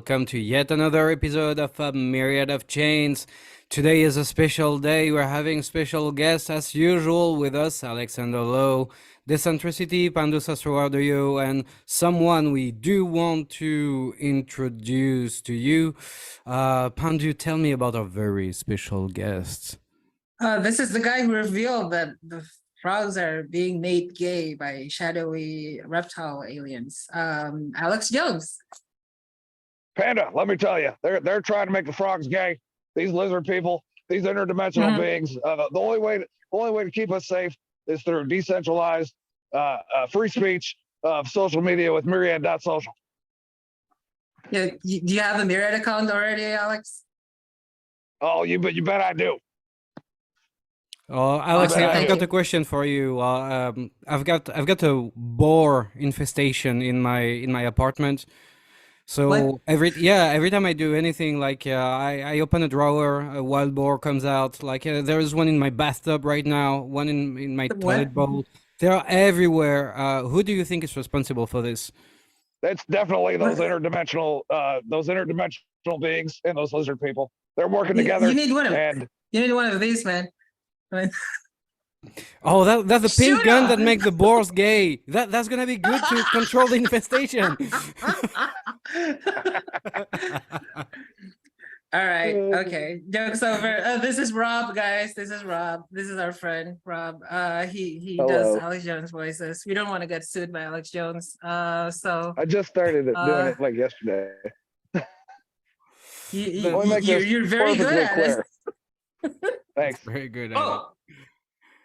welcome to yet another episode of Myriad of Chains. Today is a special day. We're having special guests as usual with us, Alexander Lowe, Decentricity, Pandu Sasrawadoyo, and someone we do want to introduce to you. Pandu, tell me about our very special guest. This is the guy who revealed that the frogs are being made gay by shadowy reptile aliens. Alex Jones. Panda, let me tell you, they're trying to make the frogs gay. These lizard people, these interdimensional beings. The only way to keep us safe is through decentralized, free speech of social media with Myriad.Social. Yeah, do you have a Myriad account already, Alex? Oh, you bet I do. Oh, Alex, I've got a question for you. I've got a boar infestation in my apartment. So What? every time I do anything, like I open a drawer, a wild boar comes out. Like there is one in my bathtub right now, one in my toilet bowl. They are everywhere. Who do you think is responsible for this? That's definitely those interdimensional beings and those lizard people. They're working together. You need one of these, man. Oh, that's the pink gun that makes the boars gay. That's gonna be good to control the infestation. All right, okay. Joke's over. This is Rob, guys. This is Rob. This is our friend Rob. He does Alex Jones voices. We don't want to get sued by Alex Jones. So I just started doing it like yesterday. You're very good at it. Thanks. Very good. Oh,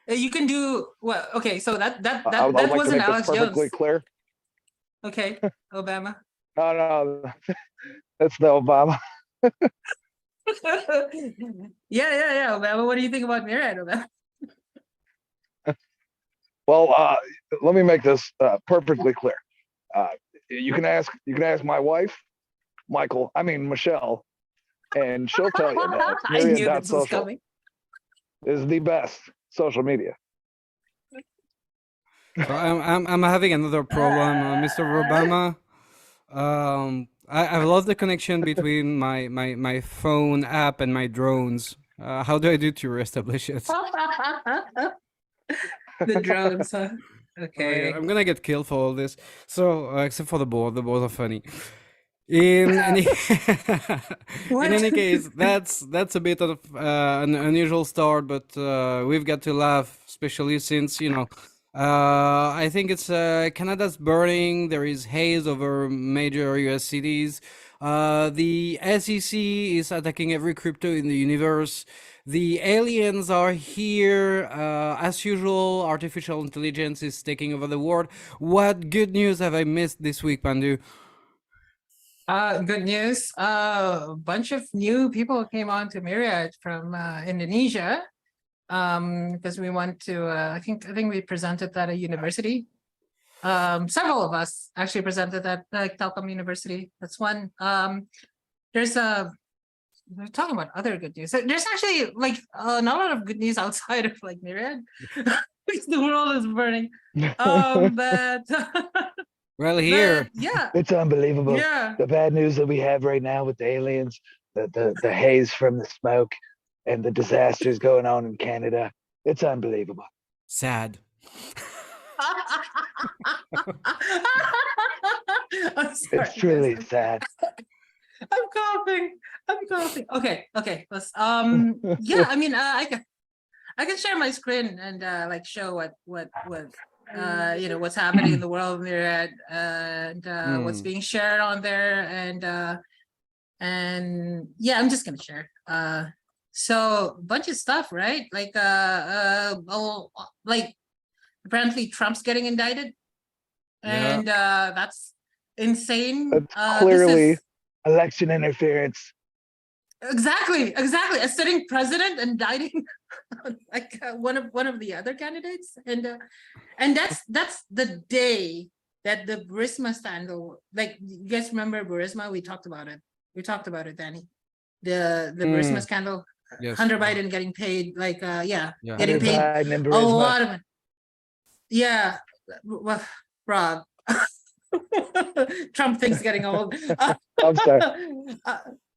you can do well. Okay, so that like wasn't Alex perfectly Jones. Clear. Okay, Obama. No, that's the Obama. yeah, Obama. What do you think about Myriad, Obama? Well, let me make this perfectly clear. You can ask my wife, Michelle, and she'll tell you that I knew this was coming. is the best social media. So I'm having another problem, Mr. Obama. I've lost the connection between my phone app and my drones. How do I do to reestablish it? The drones, huh? Okay. Oh, yeah, I'm gonna get killed for all this. So except for the board. The boards are funny. In any case, that's a bit of an unusual start, but we've got to laugh, especially since I think it's Canada's burning. There is haze over major US cities. The SEC is attacking every crypto in the universe. The aliens are here. As usual, artificial intelligence is taking over the world. What good news have I missed this week, Pandu? Good news. A bunch of new people came on to Myriad from Indonesia. Because we went to I think we presented at a university. Several of us actually presented at like Telkom University. That's one. We're talking about other good news. There's actually like not a lot of good news outside of like Myriad. Because the world is burning. But well, here, yeah, it's unbelievable. Yeah, the bad news that we have right now with the aliens, the haze from the smoke, and the disasters going on in Canada. It's unbelievable. Sad. It's truly sad. I'm coughing. Okay. Let's yeah, I mean I can share my screen and like show what what's happening in the world of Myriad and what's being shared on there and yeah, I'm just gonna share. So a bunch of stuff, right? Like like apparently Trump's getting indicted, and that's insane. That's clearly election interference. Exactly. A sitting president indicting like one of the other candidates, and that's the day that the Burisma scandal. Like, you guys remember Burisma? We talked about it, Danny. The Burisma scandal. Yes. Hunter Biden getting paid, like getting Hunter paid Biden and a lot of it. Yeah, well, Rob. Trump thinks getting old. I'm sorry.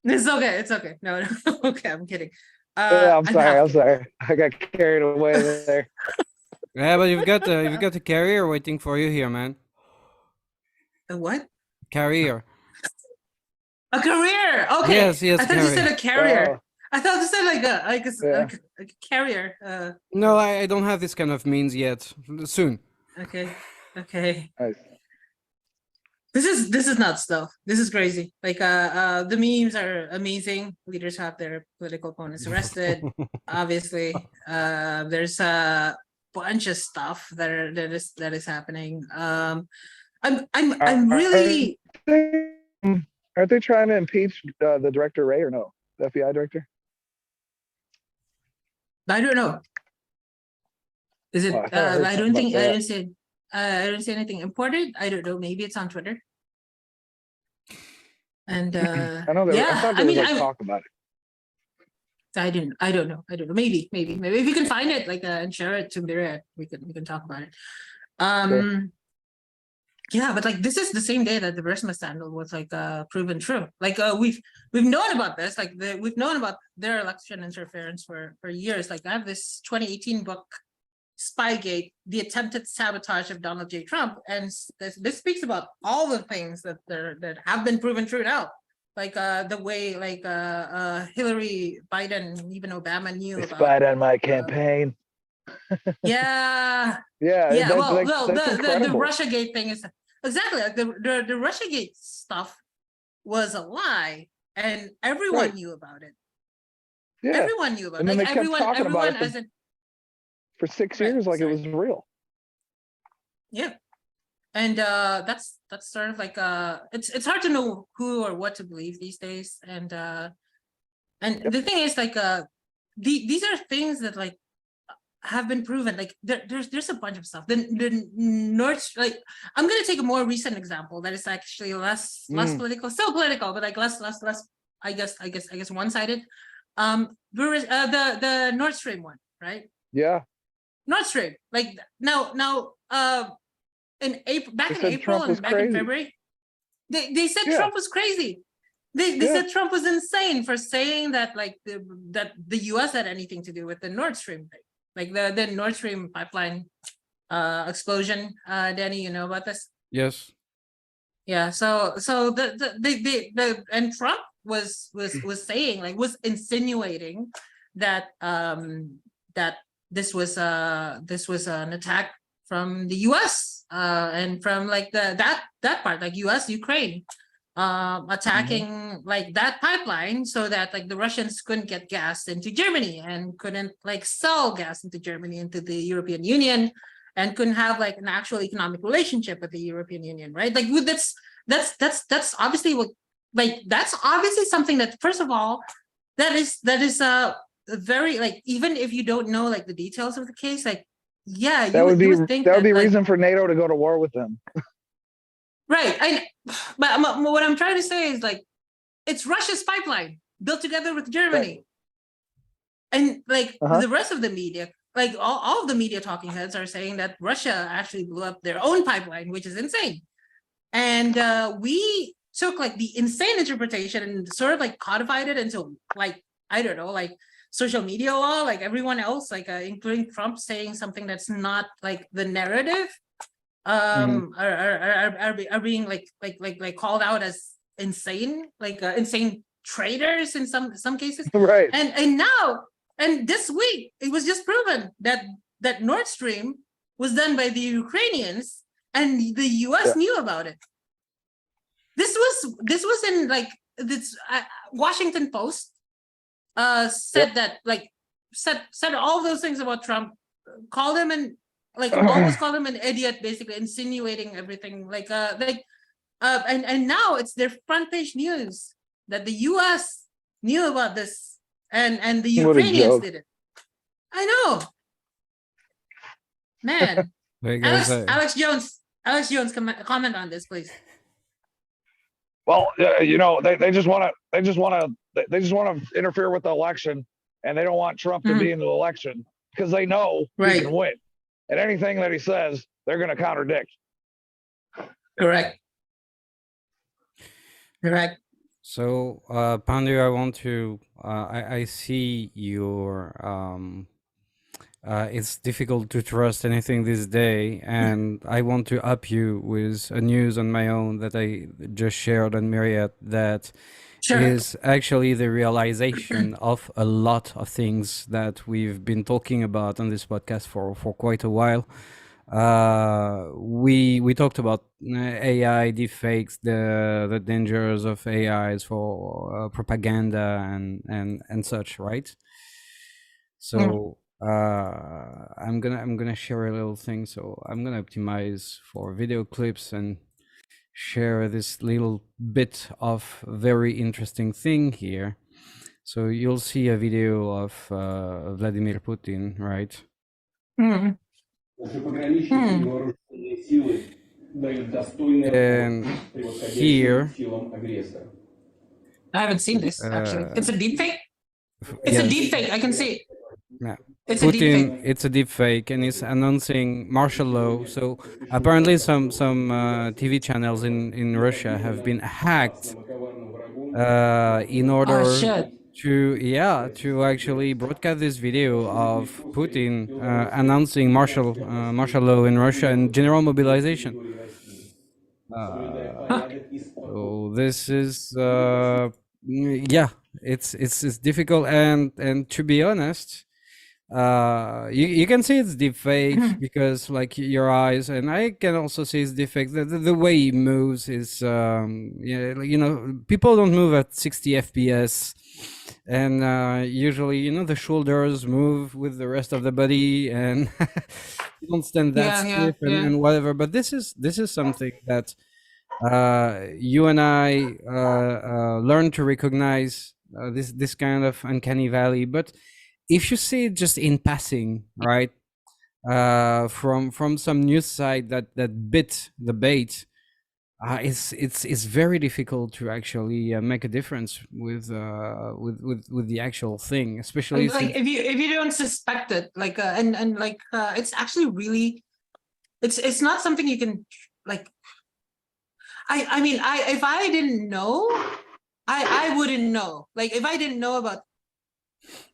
It's okay. It's okay. No, no. Okay, I'm kidding. Yeah, I'm sorry. I'm to. sorry. I got carried away there. Yeah, but you've got a carrier waiting for you here, man. A what? Carrier. A career. Okay. Yes, yes, I thought you said carrier. a carrier. Oh, I thought you said yeah. like a carrier. No, I don't have this kind of means yet. Soon. Okay. Okay. Nice. This is nuts though. This is crazy. Like the memes are amazing. Leaders have their political opponents arrested. Obviously. There's a bunch of stuff that is happening. I'm really Aren't they trying to impeach the director Ray or no? The FBI director? I don't know. Is it Oh, I thought I heard I something don't about think that. I don't see anything important. I don't know. Maybe it's on Twitter. And I know there. I yeah, thought I there was mean, like talk about it. I don't know. Maybe if you can find it, like and share it to Myriad, we can talk about it. Sure. Yeah, but like this is the same day that the Burisma scandal was like proven true. Like we've known about this, like we've known about their election interference for years. Like I have this 2018 book, Spygate: The Attempted Sabotage of Donald J. Trump, and this speaks about all the things that have been proven true now. Like the way like Hillary, Biden, even Obama knew They about. spied on my campaign. Yeah. Yeah. Yeah. Well, That's the incredible. RussiaGate thing is exactly like the RussiaGate stuff was a lie, and everyone Right. knew about it. Yeah. Everyone knew about it. And then Like they kept talking about it as for 6 Right, years like sorry. it was real. Yeah. And that's sort of like it's hard to know who or what to believe these days. And the thing is like these are things that like have been proven. Like there's a bunch of stuff. The North, like I'm gonna take a more recent example that is actually less political, still political, but like less I guess one-sided. The Nord Stream one, right? Yeah. Nord Stream, like now in April, back They in said April Trump was and back in crazy. February, they said Yeah. Trump was crazy. They Yeah. said Trump was insane for saying that like that the US had anything to do with the Nord Stream thing, like the Nord Stream pipeline explosion. Danny, you know about this? Yes. Yeah. So the and Trump was saying, like, was insinuating that that this was an attack from the US and from like that part, like US Ukraine attacking like that pipeline, so that like the Russians couldn't get gas into Germany and couldn't like sell gas into Germany into the European Union, and couldn't have like an actual economic relationship with the European Union, right? Like that's obviously what, like that's obviously something that, first of all, that is very, like, even if you don't know like the details of the case, like yeah, That would be you would think that would be like, reason for NATO to go to war with them. right. But what I'm trying to say is like it's Russia's pipeline built together with Germany. And like the rest of the media, like all of the media talking heads are saying that Russia actually blew up their own pipeline, which is insane. And we took like the insane interpretation and sort of like codified it into like, I don't know, like social media law, like everyone else, like including Trump saying something that's not like the narrative, are being like called out as insane, like insane traitors in some cases. Right. And now, and this week, it was just proven that Nord Stream was done by the Ukrainians, and the US knew about it. This was in like this Washington Post said that, like said all those things about Trump, called him and like almost called him an idiot, basically insinuating everything, and now it's their front page news that the US knew about this, and the Ukrainians did it. I know, man. Alex Jones, comment on this, please. Well, you know, they just want to interfere with the election, and they don't want Trump to be in the election because they know he can win, and anything that he says, they're going to contradict. Correct. Correct. So, Pandu, I want to. I see your. It's difficult to trust anything this day, and I want to up you with a news on my own that I just shared on Myriad that Sure. is actually the realization of a lot of things that we've been talking about on this podcast for quite a while. We talked about AI deepfakes, the dangers of AIs for propaganda and such, right? So I'm gonna share a little thing. So I'm gonna optimize for video clips and share this little bit of very interesting thing here. So you'll see a video of Vladimir Putin, right? Mm. Наши пограничники и вооруженные силы дают достойный And отпор превосходящим here, силам агрессора. I haven't seen this actually. It's a deepfake. It's a yes, deepfake. I can see it. yeah. It's a deepfake. Putin, it's a deep fake, and he's announcing martial law. So apparently, some TV channels in Russia have been hacked in Oh order shit. to actually broadcast this video of Putin announcing martial law in Russia and general mobilization. So this is yeah, it's difficult, and to be honest, you can see it's deep fake because like your eyes, and I can also see it's deep fake. The way he moves is yeah, you know, people don't move at 60 FPS, and usually, you know, the shoulders move with the rest of the body, and you don't stand that stiff and whatever. But this is something that you and I learn to recognize this kind of uncanny valley. But if you see it just in passing, right, from some news site that bit the bait, it's very difficult to actually make a difference with the actual thing, especially Like if you don't suspect it, like and like it's actually really, it's not something you can like. I mean, if I didn't know, I wouldn't know. Like if I didn't know about,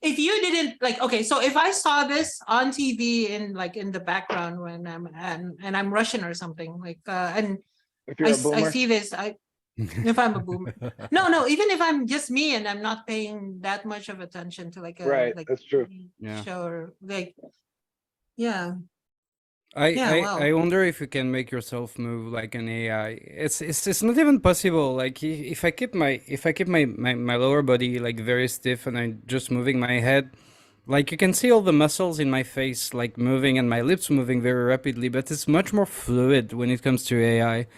if you didn't like, okay, so if I saw this on TV in like in the background when I'm Russian or something like and If you're a boomer, I see this, if I'm a boomer, no, even if I'm just me and I'm not paying that much of attention to like a right? like That's true. Yeah. show or like yeah. I wonder if you can make yourself move like an AI. It's not even possible. Like if I keep my lower body like very stiff and I'm just moving my head, like you can see all the muscles in my face like moving and my lips moving very rapidly, but it's much more fluid when it comes to AI.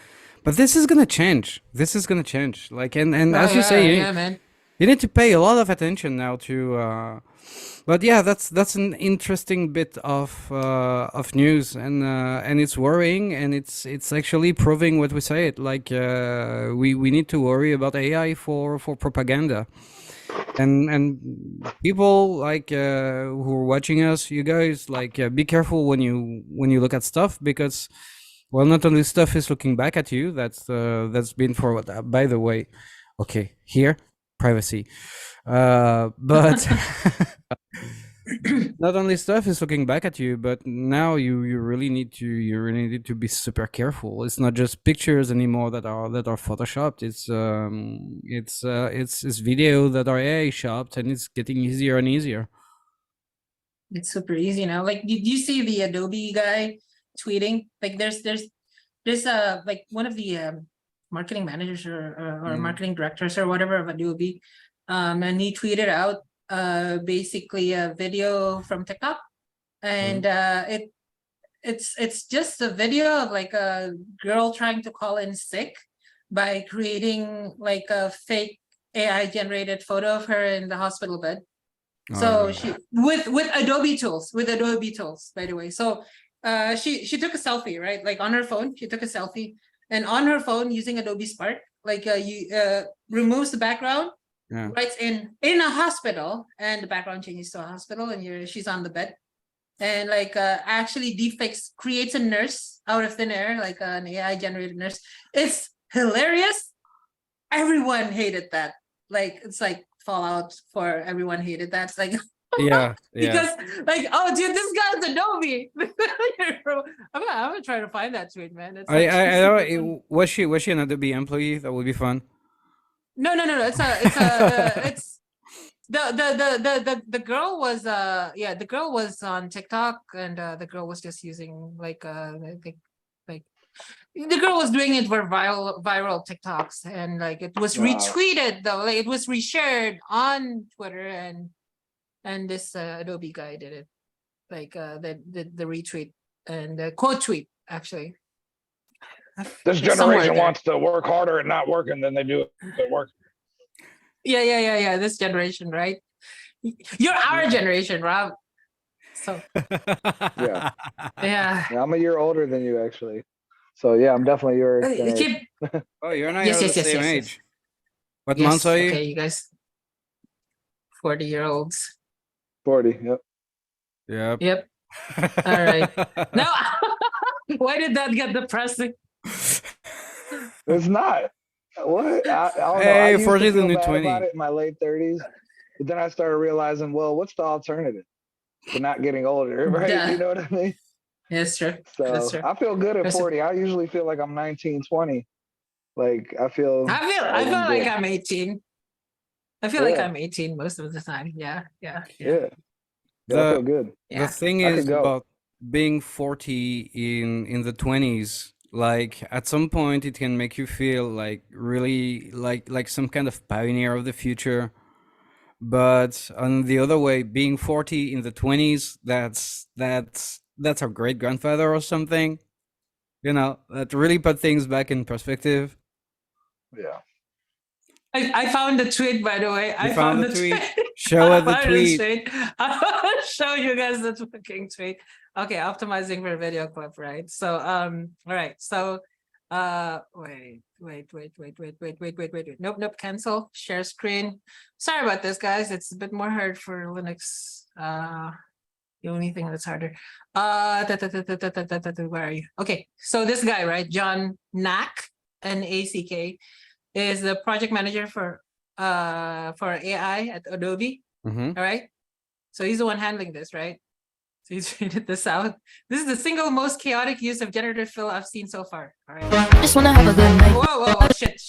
But this is gonna change. This is gonna change. Like and as you say, man. you need to pay a lot of attention now to but yeah, that's an interesting bit of news, and it's worrying, and it's actually proving what we say. It like we need to worry about AI for propaganda, and people like who are watching us, you guys, like be careful when you look at stuff, because well, not only stuff is looking back at you. That's been for what. By the way, okay, here privacy, but. Not only stuff is looking back at you, but now you really need to be super careful. It's not just pictures anymore that are photoshopped. It's video that are AI shopped, and it's getting easier and easier. It's super easy now. Like, did you see the Adobe guy tweeting? Like, there's a like one of the marketing managers or marketing directors or whatever of Adobe, and he tweeted out basically a video from TikTok, and it's just a video of like a girl trying to call in sick by creating like a fake AI generated photo of her in the hospital bed. So she with Adobe tools, by the way. So she took a selfie, right? Like on her phone, she took a selfie, and on her phone using Adobe Spark, like you removes the background. Yeah. Writes in a hospital, and the background changes to a hospital, and she's on the bed, and like actually deepfakes creates a nurse out of thin air, like an AI generated nurse. It's hilarious, everyone hated that. Like it's like Fallout for everyone hated that. It's like Yeah, because like, oh dude, this guy's Adobe. I'm gonna try to find that tweet, man. It's like I know. Was she an Adobe employee? That would be fun. no. It's it's the girl was the girl was on TikTok, and the girl was just using like I think like the girl was doing it for viral TikToks, and like it was Wow. retweeted though, like it was reshared on Twitter, and this Adobe guy did it, like the retweet and the quote tweet actually. This It's somewhere generation there. wants to work harder at not working than they do at work. Yeah. This generation, right? You're our generation, Rob. So Yeah. yeah. Yeah, I'm a year older than you actually. So yeah, I'm definitely your generation. Keep Oh, you and I Yes, are yes, the yes, same yes, yes. age. What yes, months are you? okay, you guys 40-year-olds. 40. Yep. Yep. Yep. All right. No, why did that get depressing? It's not. What? I don't know. I Hey, used 40 to is the feel new bad 20. about it in my late 30s, but then I started realizing, well, what's the alternative to not getting older, right? Yeah. You know what I mean? Yes, true. So That's true. I feel good at That's true. 40. I usually feel like I'm 19, 20. Like I feel I feel I'm like good. I'm 18. I feel like Yeah. I'm 18 most of the time. Yeah. Yeah. Yeah, I The feel good. Yeah. the thing I could is go. about being 40 in the 20s, like at some point it can make you feel like really like some kind of pioneer of the future. But on the other way, being 40 in the 20s, that's our great grandfather or something. You know, that really put things back in perspective. Yeah. I found the tweet, by the way. I found found the the tweet? tweet. Show I us the found tweet. I'll show you guys the fucking tweet. Okay, optimizing for video clip, right? So all right. So wait. Nope, cancel. Share screen. Sorry about this, guys. It's a bit more hard for Linux. The only thing that's harder. Where are you? Okay, so this guy, right? John Nack, Nack, is the project manager for AI at Adobe. Mm-hmm. All right. So he's the one handling this, right? So he's tweeted this out. This is the single most chaotic use of generative fill I've seen so far. All right. Just wanna have a good night. Whoa, shit.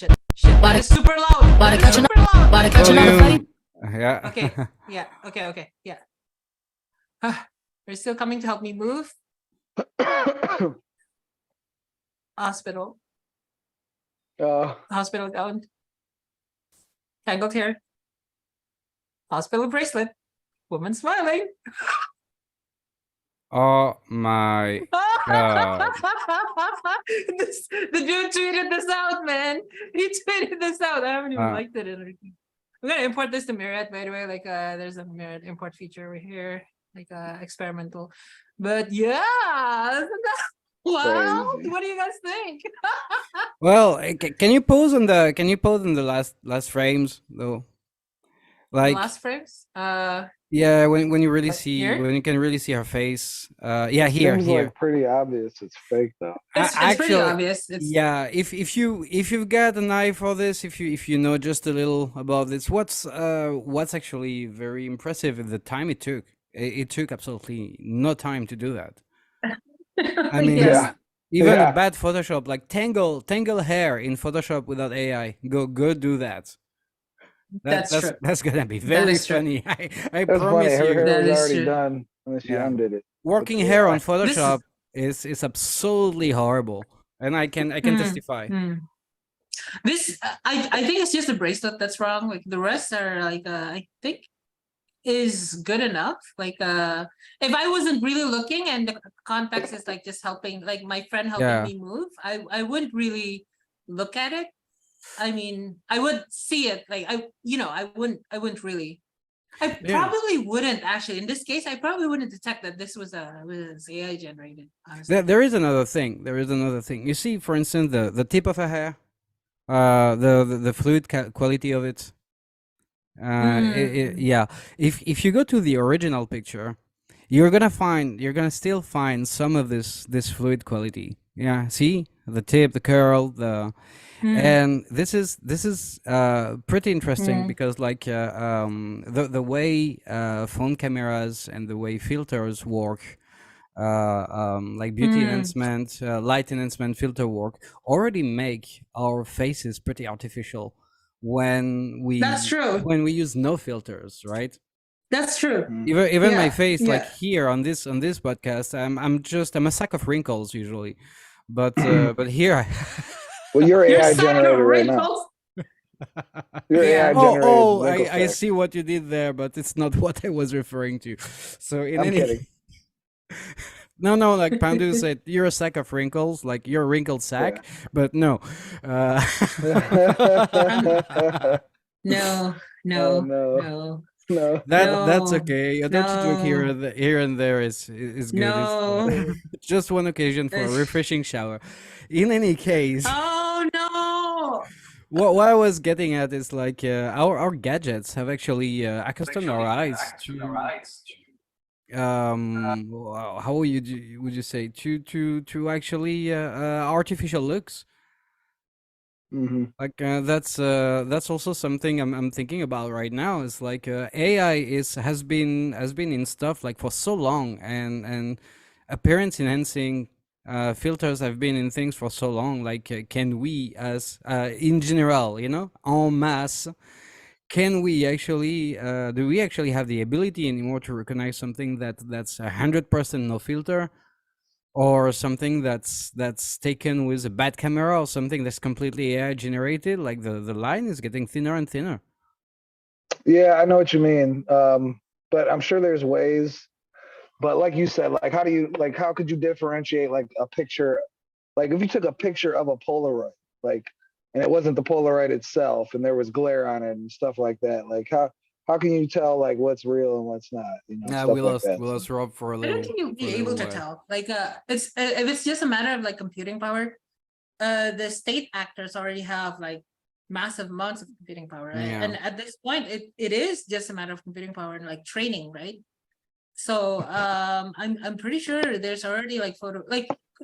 That is super loud. Body That is catching super loud. Body catching on the fight. Yeah. Okay. Yeah. Okay. Yeah. They're still coming to help me move. Hospital gown. Tangled hair. Hospital bracelet. Woman smiling. Oh my God. The dude tweeted this out, man. He tweeted this out. I haven't even liked it. I'm gonna import this to Myriad, by the way. Like there's a Myriad import feature over here, like experimental. But yeah, wow. Crazy. What do you guys think? Well, can you pause on the last frames though? Like Last frames? yeah, when you really Like see here? when you can really see her face. Yeah, here. Seems like pretty obvious it's fake though. It's pretty obvious. It's Yeah, if you've got an eye for this, if you know just a little about this, what's actually very impressive is the time it took. It took absolutely no time to do that. I mean, yes. even Yeah. a bad Photoshop, like tangle hair in Photoshop without AI, go do that. That's true. That's gonna be That very is true. funny. I That's funny. promise Her you. hair That was is already true. done unless you Yeah. undid it. Working That's hair AI. on Photoshop is absolutely horrible, and I can testify. This I think it's just the bracelet that's wrong. Like the rest are like I think is good enough. Like if I wasn't really looking and the context is like just helping, like my friend helping Yeah. me move, I wouldn't really look at it. I mean, I would see it like I wouldn't really. I Yeah. probably wouldn't actually. In this case, I probably wouldn't detect that this was AI generated. Honestly. There is another thing. You see, for instance, the tip of a hair, the fluid quality of it. Yeah. If you go to the original picture, you're gonna still find some of this fluid quality. Yeah. See, the tip, the curl, the Mm, and this is pretty interesting because like the way phone cameras and the way filters work, like beauty mm. enhancement, light enhancement, filter work already make our faces pretty artificial That's true. when we use no filters, right? That's true. Even my Yeah, face, like yeah. here on this podcast, I'm a sack of wrinkles usually, but here Well, you're Your AI sack of generated right now. wrinkles. You're Yeah. AI Oh, generated oh, wrinkle I stack. see what you did there, but it's not what I was referring to. So in I'm any kidding. no, like Pandu said, you're a sack of wrinkles, like you're a wrinkled Yeah. sack, but no. Uh, No, Oh no, no, no, no. that's no, okay. A dirty joke no, here and there is good. It's no. just one occasion for a refreshing shower. In any case, Oh no. what I was getting at is like our gadgets have actually accustomed our eyes to how would you say to actually artificial looks. Hmm. Like that's also something I'm thinking about right now. Is like AI is has been in stuff like for so long, and appearance enhancing filters have been in things for so long. Like can we, as in general, en masse, can we actually do we actually have the ability anymore to recognize something that's 100% no filter, or something that's taken with a bad camera, or something that's completely AI generated? Like the line is getting thinner and thinner. Yeah, I know what you mean. But I'm sure there's ways. But like you said, like how could you differentiate like a picture? Like if you took a picture of a Polaroid, like, and it wasn't the Polaroid itself, and there was glare on it and stuff like that. Like how can you tell like what's real and what's not? We Stuff like lost that. we lost Rob for a I don't little think you'll for a be able little to while. tell. Like, it's if it's just a matter of like computing power. The state actors already have like massive amounts of computing power, right? Yeah. And at this point, it is just a matter of computing power and like training, right? So I'm pretty sure there's already like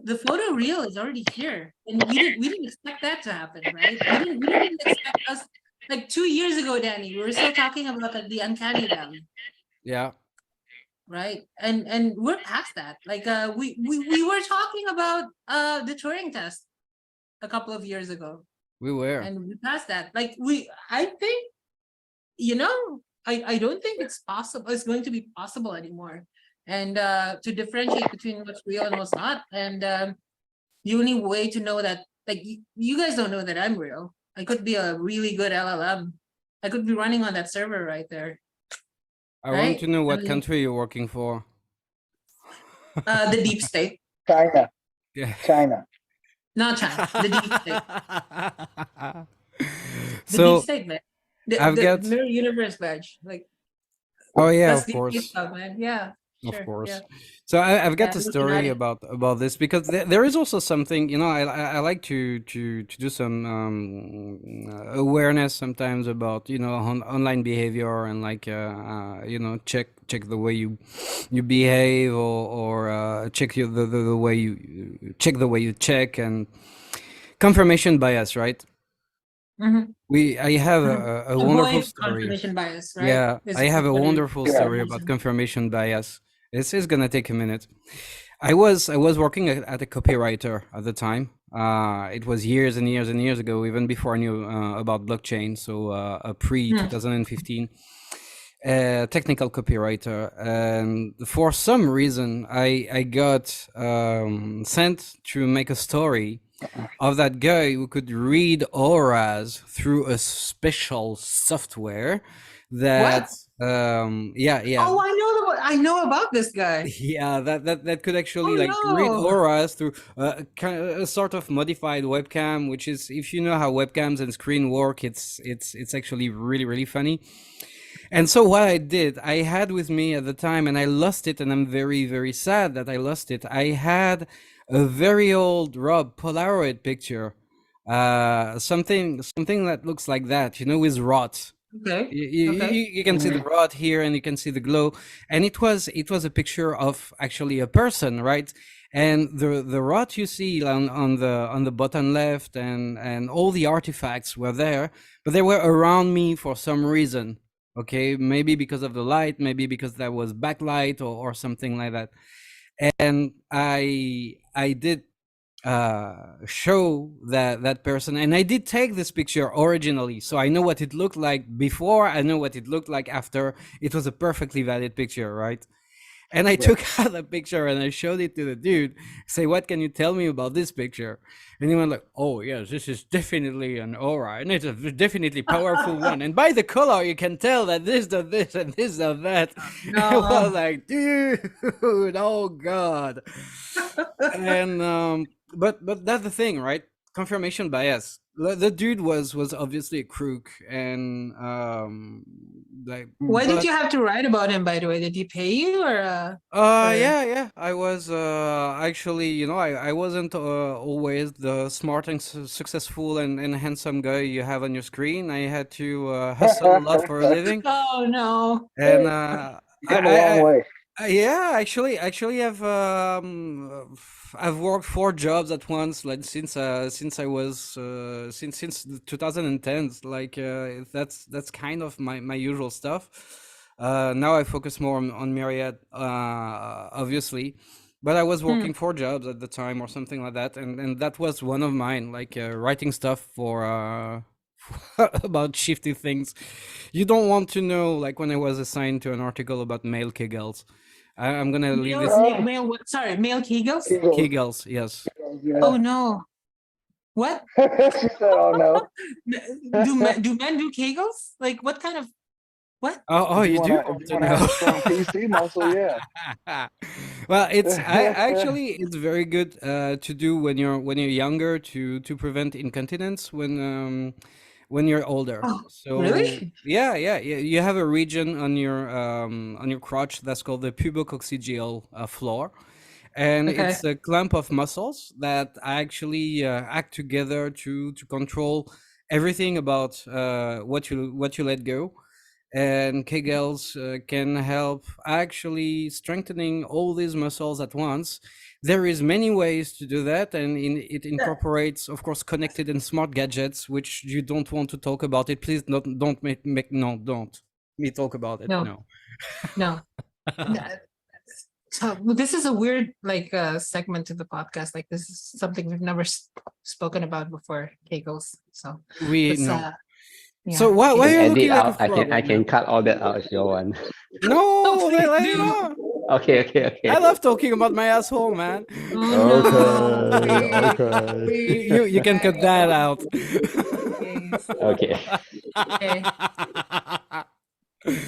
the photo reel is already here, and we didn't expect that to happen, right? We didn't expect us like 2 years ago, Danny. We were still talking about like the uncanny valley, Yeah, right? And we're past that. Like we were talking about the Turing test a couple of years ago, we were. and we passed that. Like I think, I don't think it's possible. It's going to be possible anymore, and to differentiate between what's real and what's not. And the only way to know that, like, you guys don't know that I'm real. I could be a really good LLM. I could be running on that server right there. I want Right? to know I what mean, country you're working for. the deep state, China, Yeah. China. not China. The deep state. The So deep state, man. I've The got mirror universe badge. Like, oh yeah, that's of the course. stuff, man. Yeah. Of Sure. course. Yeah. So I've got Yeah. a story about this, because there is also something, I like to do some awareness sometimes about online behavior, and like check the way you behave, or check the way you check, and confirmation bias, right? Mhm. I have a wonderful Avoid story. confirmation bias, right? Yeah, I have a What it- wonderful Yeah. story about confirmation bias. This is gonna take a minute. I was working at a copywriter at the time. It was years and years and years ago, even before I knew about blockchain. So a pre 2015 technical copywriter, and for some reason I got sent to make a story of that guy who could read auras through a special software that yeah Oh, I know about this guy. yeah that could actually Oh like read no. auras through a sort of modified webcam, which is, if you know how webcams and screen work, it's actually really, really funny. And so what I did, I had with me at the time, and I lost it, and I'm very, very sad that I lost it. I had a very old Rob Polaroid picture, something that looks like that, with rot. Okay. You can see the rot here, and you can see the glow, and it was a picture of actually a person, right? and the rot you see on the bottom left, and all the artifacts were there, but they were around me for some reason. Okay, maybe because of the light, maybe because that was backlight or something like that. And I did show that person, and I did take this picture originally, so I know what it looked like before, I know what it looked like after. It was a perfectly valid picture, right? And I took out the picture and I showed it to the dude, say, what can you tell me about this picture? And he went like, oh yes, this is definitely an aura, and it's a definitely powerful one, and by the color you can tell that this does this and this does that. I was like, dude, oh god. And but that's the thing, right? Confirmation bias. The dude was obviously a crook, and like, Why did but you have to write about him, by the way? Did he pay you or yeah, I was actually, you know, I wasn't always the smart and successful and handsome guy you have on your screen. I had to hustle a lot for a living, Oh no. and You come a long way. yeah, actually, I've worked 4 jobs at once, like since I was since the 2010s. Like that's kind of my usual stuff. Now I focus more on Myriad, obviously, but I was working 4 jobs at the time or something like that, and that was one of mine, like writing stuff for about shifty things. You don't want to know, like when I was assigned to an article about male Kegels. I'm gonna leave this. Sorry, male Kegels? Eagles. Kegels, yes. Yeah. Oh no. What? She said, "Oh no." Do men do Kegels? Like what kind of what? Oh, If you do wanna, want if to you want to have know. a strong PC muscle, yeah. Well, it's very good to do when you're younger, to prevent incontinence when you're older. Oh, So really? yeah, you have a region on your crotch that's called the pubococcygeal floor, and Okay. it's a clump of muscles that actually act together to control everything about what you let go. And Kegels can help actually strengthening all these muscles at once. There is many ways to do that, and it incorporates, of course, connected and smart gadgets, which you don't want to talk about it. Please don't don't me talk about it. No. No. No. So this is a weird like segment to the podcast. Like this is something we've never spoken about before, Kegels. So We let's know. yeah. So why You are can you edit looking like a out. I frog? can Right cut all that out if you want. now? No, please like, do. no. Okay. I love talking about my asshole, man. Oh no. You can cut that out. Okay. Okay.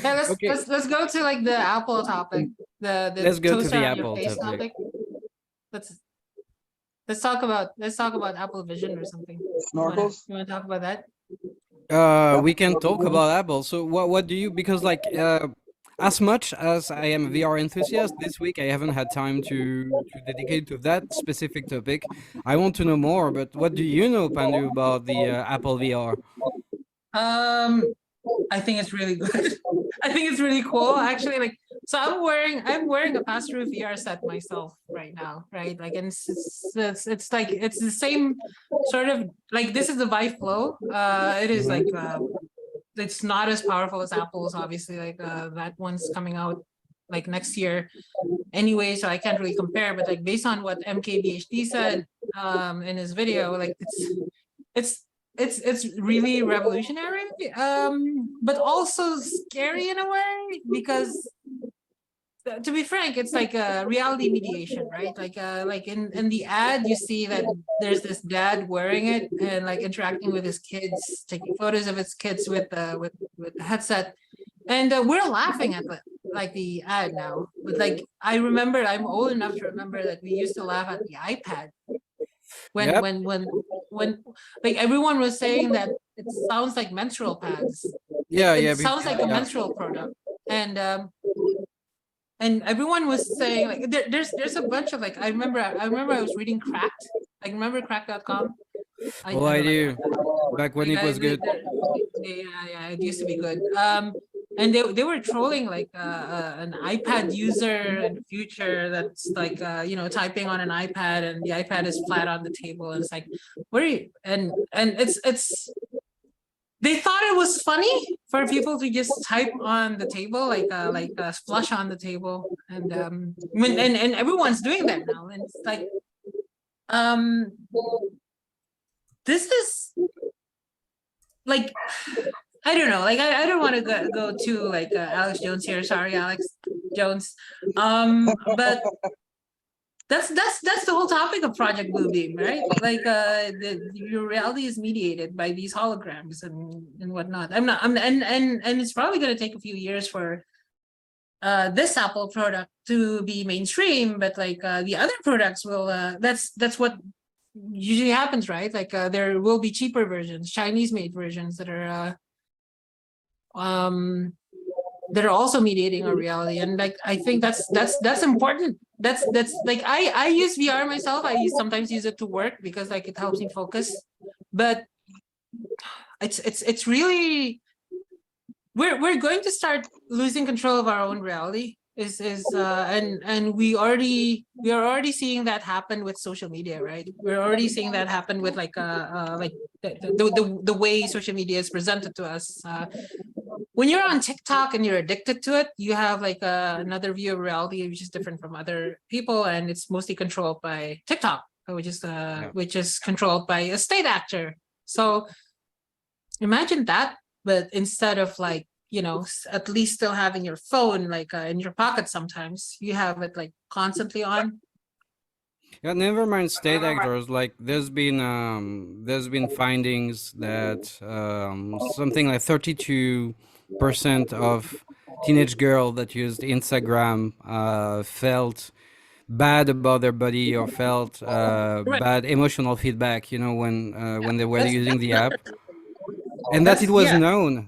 Yeah, Okay. let's go to like the Apple topic. The Let's go to toaster the on your Apple face topic. Let's talk about Apple Vision or something. Snorkels? You wanna talk about that? We can talk about Apple. So what do you, because like as much as I am a VR enthusiast, this week I haven't had time to dedicate to that specific topic. I want to know more, but what do you know, Pandu, about the Apple VR? I think it's really good. I think it's really cool. Actually, like so I'm wearing a pass-through VR set myself right now, right? Like and it's like it's the same sort of like this is the Vive Flow. It is like it's not as powerful as Apple's, obviously, like that one's coming out like next year anyway, so I can't really compare, but like based on what MKBHD said in his video, like it's really revolutionary, but also scary in a way because to be frank, it's like a reality mediation, right? Like in the ad, you see that there's this dad wearing it and like interacting with his kids, taking photos of his kids with the headset, and we're laughing at the ad now. But like I remember, I'm old enough to remember that we used to laugh at the iPad when like everyone was saying that it sounds like menstrual pads. It sounds like a menstrual product, and everyone was saying like there's a bunch of like I remember I was reading Cracked. Like remember Cracked.com? I do. Back when it was good. Yeah, it used to be good. they were trolling like an iPad user in the future that's like typing on an iPad and the iPad is flat on the table and it's like, what are you? And it's they thought it was funny for people to just type on the table like splash on the table and and everyone's doing that now and it's like this is like I don't know, like I don't want to go to like Alex Jones here. Sorry, Alex Jones. But that's the whole topic of Project Bluebeam, right? Like your reality is mediated by these holograms and whatnot. And it's probably gonna take a few years for this Apple product to be mainstream, but like the other products will that's what usually happens, right? Like there will be cheaper versions, Chinese made versions that are also mediating our reality, and like I think that's important. That's like I use VR myself. I sometimes use it to work because like it helps me focus, but it's really we're going to start losing control of our own reality. And we are already seeing that happen with social media, right? We're already seeing that happen with like the way social media is presented to us. When you're on TikTok and you're addicted to it, you have like another view of reality which is different from other people, and it's mostly controlled by TikTok, which is controlled by a state actor. So imagine that, but instead of like at least still having your phone like in your pocket, sometimes you have it like constantly on. Yeah, never mind state actors. Like there's been findings that something like 32% of teenage girls that used Instagram felt bad about their body or felt bad emotional feedback. When they were using the app. And that it was known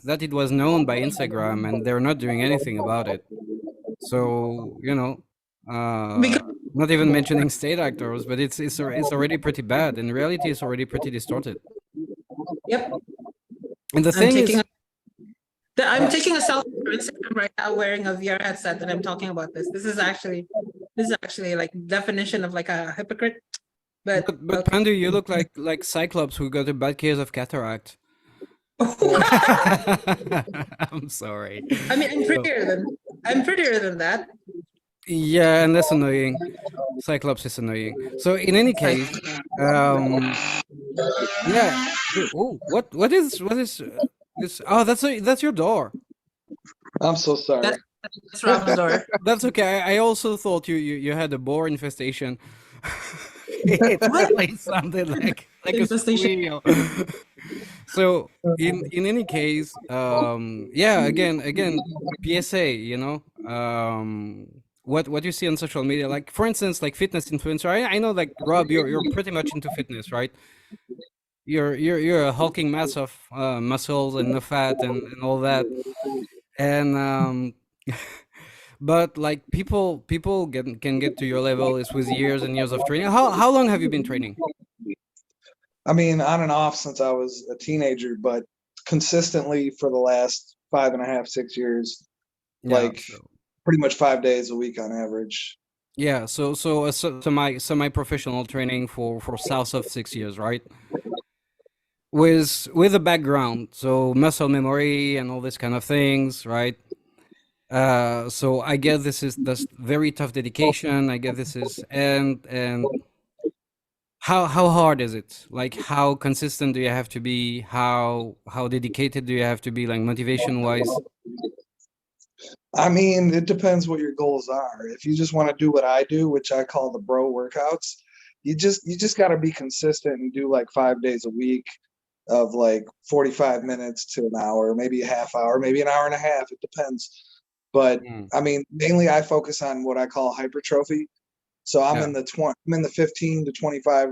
by Instagram, and they're not doing anything about it. So not even mentioning state actors, but it's already pretty bad, and reality is already pretty distorted. Yep. And the thing is, I'm taking a selfie for Instagram right now wearing a VR headset, and I'm talking about this. This is actually like definition of like a hypocrite. But okay. Pandu, you look like Cyclops who got a bad case of cataract. I'm sorry. I mean, I'm prettier than that. Yeah, and that's annoying. Cyclops is annoying. So in any case, yeah. Oh, what is this? Oh, that's your door. I'm so sorry. That's Rob's door. That's okay. I also thought you had a boar infestation. It really sounded like a squeal. So in any case, yeah, again, PSA, what you see on social media, like for instance, like fitness influencer. I know, like Rob, you're pretty much into fitness, right? You're a hulking mass of muscles and no fat and all that, and but like people can get to your level is with years and years of training. How long have you been training? I mean, on and off since I was a teenager, but consistently for the last 5.5, 6 years, pretty much 5 days a week on average. Yeah, so semi-professional training for south of 6 years, right? With a background, so muscle memory and all this kind of things, right? So I guess that's very tough dedication. I guess this is and how hard is it? Like how consistent do you have to be? How dedicated do you have to be, like motivation wise? I mean, it depends what your goals are. If you just want to do what I do, which I call the bro workouts, you just got to be consistent and do like 5 days a week of like 45 minutes to an hour, maybe a half hour, maybe an hour and a half. It depends. But I mean, mainly I focus on what I call hypertrophy. So I'm in the 15 to 25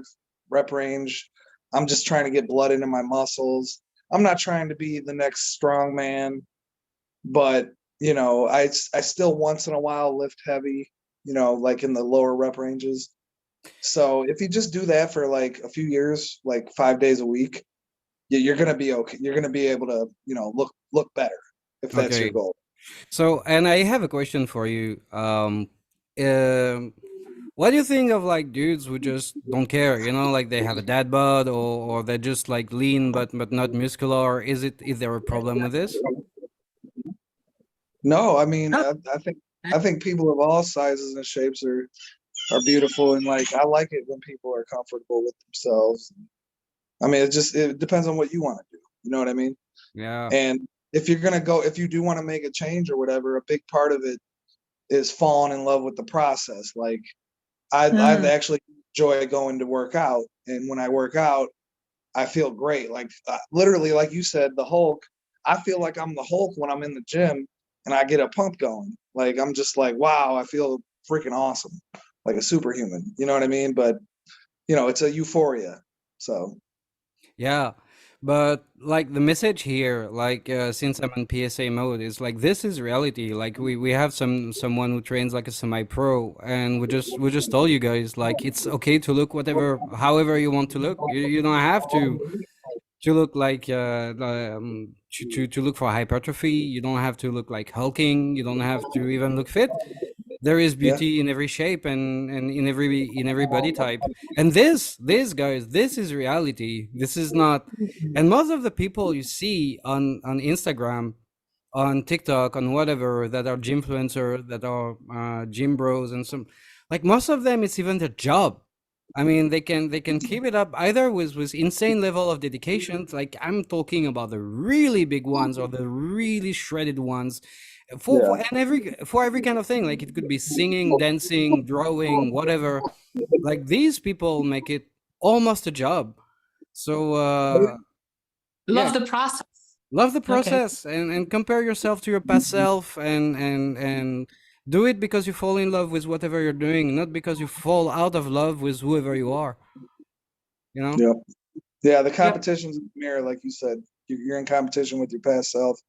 rep range. I'm just trying to get blood into my muscles. I'm not trying to be the next strong man, but I still once in a while lift heavy, like in the lower rep ranges. So if you just do that for like a few years, like 5 days a week, you're going to be okay. You're going to be able to, look better if that's your goal. So, and I have a question for you. Um, what do you think of like dudes who just don't care? You know, like they have a dad bod, or they're just like lean but not muscular. Is there a problem with this? No, I mean, Oh, I think people of all sizes and shapes are beautiful, and like I like it when people are comfortable with themselves. I mean, it depends on what you want to do. You know what I mean? Yeah. And if you do want to make a change or whatever, a big part of it is falling in love with the process. Like I've mm, actually enjoy going to work out, and when I work out, I feel great. Like literally, like you said, the Hulk. I feel like I'm the Hulk when I'm in the gym and I get a pump going. Like I'm just like, wow, I feel freaking awesome, like a superhuman. You know what I mean? But it's a euphoria. So Yeah, but like the message here, like since I'm in PSA mode, is like this is reality. Like we have someone who trains like a semi-pro, and we just told you guys like it's okay to look whatever, however you want to look. You don't have to look like to look for hypertrophy. You don't have to look like hulking. You don't have to even look fit. There is yeah, beauty in every shape and in every body type. And this guys, this is reality. This is not. And most of the people you see on Instagram, on TikTok, on whatever, that are gym influencer, that are gym bros, and some, like most of them, it's even their job. I mean, they can keep it up either with insane level of dedication. Like I'm talking about the really big ones or the really shredded ones, for yeah. and for every kind of thing. Like it could be singing, dancing, drawing, whatever. Like these people make it almost a job. So yeah, love the process. love the Okay. process and compare yourself to your past self and do it because you fall in love with whatever you're doing, not because you fall out of love with whoever you are, you know? Yeah. Yeah, the Yep. competition's in the mirror, like you said. You're in competition with your past self.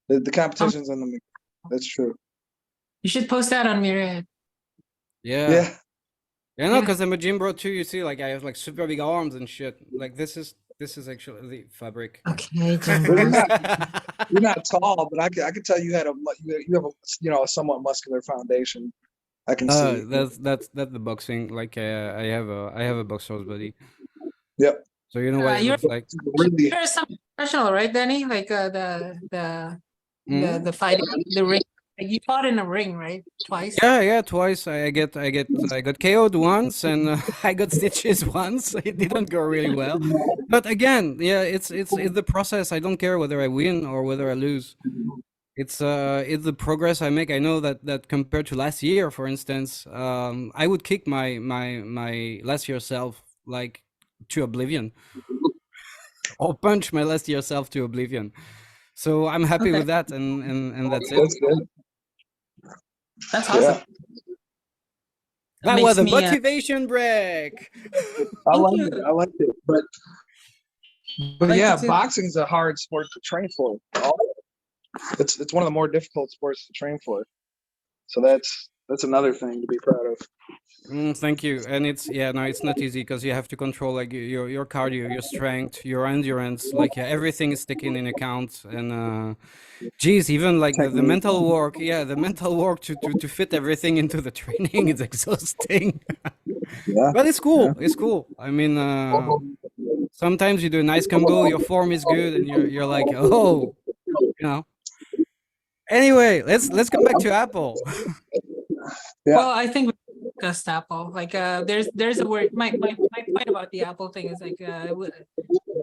The Um, competition's in the mirror. That's true. you should post that on Myriad. Yeah. Yeah. Yeah, no, Yeah. because I'm a gym bro too. You see, like I have like super big arms and shit. Like this is actually the fabric. Okay, Jim Well, Bros. you're not tall, but I could tell you had you have a somewhat muscular foundation. I can No, see. that's the boxing. Like I have a boxer's body. Yep. So you know what it You're looks like. Really. you're some professional, right, Danny? Like Mm? the fighting, the ring. Like, you fought in a ring, right? Twice. Yeah, twice. I got KO'd once, and I got stitches once. It didn't go really well, but again, yeah, it's the process. I don't care whether I win or whether I lose. It's the progress I make. I know that compared to last year, for instance, I would kick my last year self like to oblivion, or punch my last year self to oblivion. So I'm happy Okay, with that, and that's it. That's good. that's Yeah. awesome. That That was makes a me. motivation break. I Thank like you. it. I like it. But Like yeah, to too. boxing's a hard sport to train for. It's one of the more difficult sports to train for. So that's another thing to be proud of. Thank you. And it's not easy because you have to control like your cardio, your strength, your endurance. Like everything is taken in account. And geez, even like the Technique. mental work. Yeah, the mental work to fit everything into the training is exhausting. Yeah. But it's Yeah. cool. It's cool. I mean, sometimes you do a nice combo, your form is good, and you're like, oh, you know. Anyway, let's come back to Apple. Yeah. Well, I think we discussed Apple. Like, there's a word. My point about the Apple thing is like,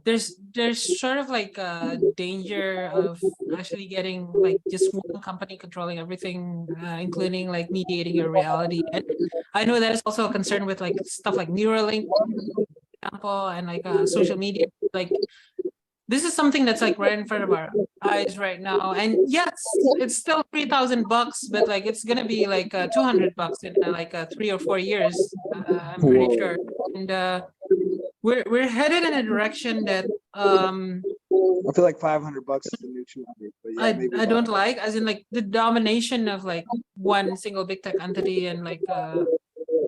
there's sort of like a danger of actually getting like just one company controlling everything, including like mediating your reality. And I know that is also a concern with like stuff like Neuralink, for example, and like social media. Like, this is something that's like right in front of our eyes right now. And yes, it's still $3,000, but like it's gonna be like $200 in like 3 or 4 years. I'm pretty sure. And we're headed in a direction that I feel like $500 is the new 200, but yeah, maybe I don't like, as in like the domination of like one single big tech entity, and like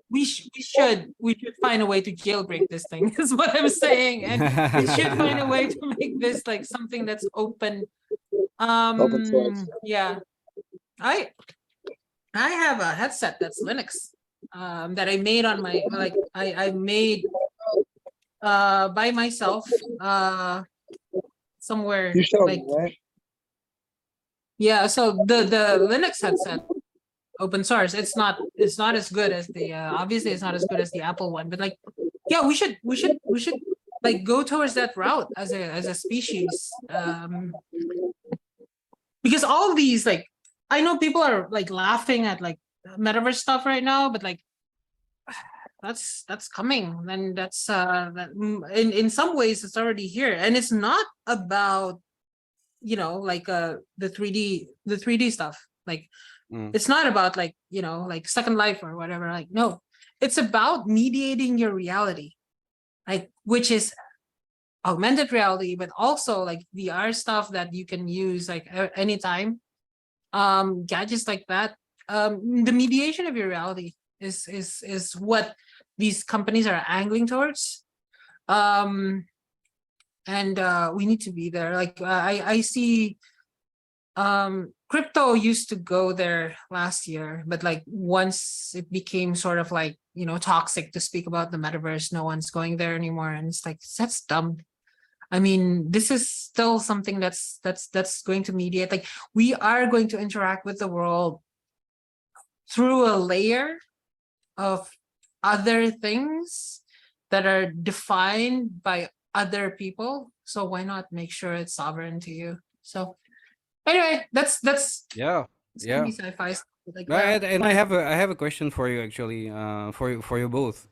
we should find a way to jailbreak this thing is what I'm saying, and we should find a way to make this like something that's open. open source. Yeah, I have a headset that's Linux, that I made on my I made by myself somewhere You showed like me, right? yeah. So the Linux headset, open source. It's not as good as the obviously it's not as good as the Apple one, but like yeah, we should like go towards that route as a species. Because all these like I know people are like laughing at like metaverse stuff right now, but like that's coming, and that's that in some ways it's already here, and it's not about like the 3D stuff. Like it's not about like like Second Life or whatever. Like no, it's about mediating your reality, like which is augmented reality, but also like VR stuff that you can use like anytime. Gadgets like that. The mediation of your reality is what these companies are angling towards. And we need to be there. Like I see crypto used to go there last year, but like once it became sort of like toxic to speak about the metaverse, no one's going there anymore, and it's like that's dumb. I mean, this is still something that's going to mediate. Like we are going to interact with the world through a layer of other things that are defined by other people. So why not make sure it's sovereign to you? So anyway, that's Yeah, it's gonna yeah. be sci-fi stuff, like And I have a question for you actually, for you both.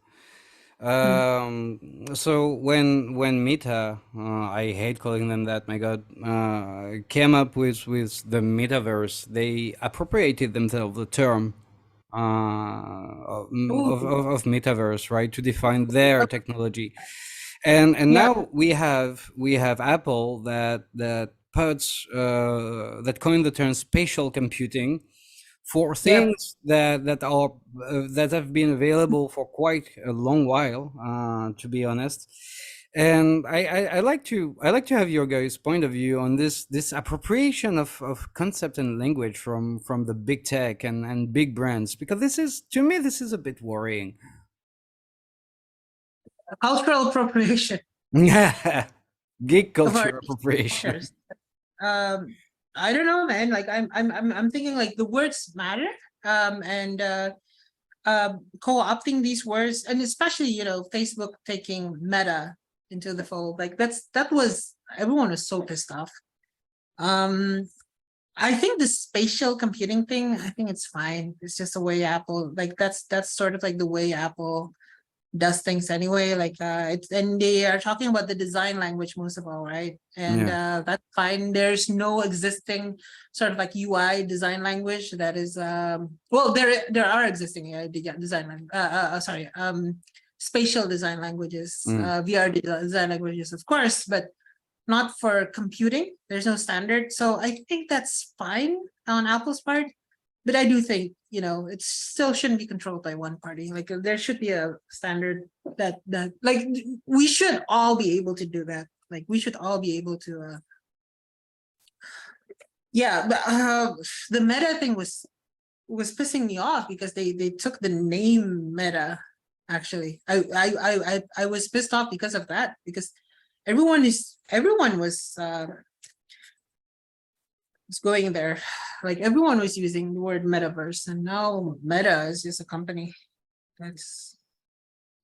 So when Meta, I hate calling them that, my God, came up with the metaverse, they appropriated themselves the term of metaverse, right, to define their technology, and yeah, now we have Apple that puts that coined the term spatial computing for yeah. things that have been available for quite a long while, to be honest. And I like to have your guys' point of view on this appropriation of concept and language from the big tech and big brands, because this is, to me, this is a bit worrying. Cultural appropriation Geek of our culture appropriation. cultures. Um, I don't know, man. Like I'm thinking like the words matter. And co-opting these words, and especially Facebook taking Meta into the fold. Like that was everyone was so pissed off. I think the spatial computing thing, I think it's fine. It's just the way Apple, like that's sort of like the way Apple does things anyway. Like it's, and they are talking about the design language most of all, right? And Yeah. that's fine. There's no existing sort of like UI design language that is well, there are existing design sorry, spatial design languages, VR design languages, of course, but not for computing. There's no standard. So I think that's fine on Apple's part. But I do think, it still shouldn't be controlled by one party. Like there should be a standard that like we should all be able to do that. Like we should all be able to yeah, but the Meta thing was pissing me off because they took the name Meta. Actually, I was pissed off because of that, because everyone was going there. Like everyone was using the word metaverse, and now Meta is just a company. That's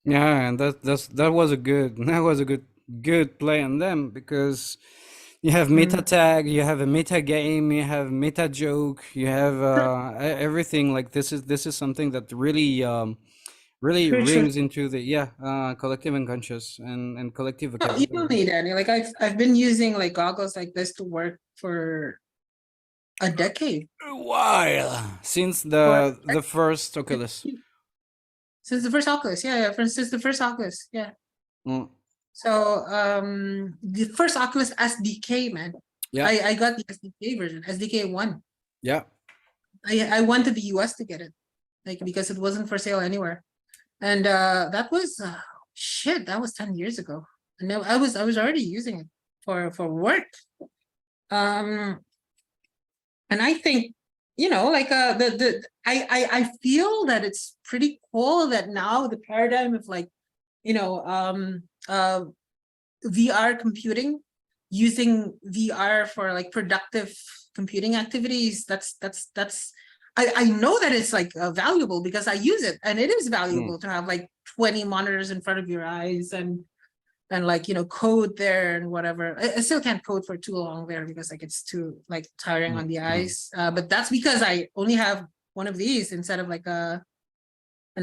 Yeah, and that was a good play on them, because you have meta tag, you have a meta game, you have meta joke, you have everything. Like this is something that really true, true. rings into the collective unconscious and collective No, you don't vocabulary. need any. Like I've been using like goggles like this to work for a decade. A while since For the first Oculus. since the first Oculus, yeah, since the first Oculus, yeah. Mm, So the first Oculus SDK, man. yeah, I got the SDK version, SDK 1. yeah. I went to the US to get it, like because it wasn't for sale anywhere. And that was shit, that was 10 years ago. And I was already using it for work. And I think you know, like I feel that it's pretty cool that now the paradigm of like, you know, VR computing, using VR for like productive computing activities. I know that it's like valuable because I use it, and it is valuable to have like 20 monitors in front of your eyes and like, you know, code there and whatever. I still can't code for too long there because like it's too like tiring on the eyes. But that's because I only have one of these instead of like an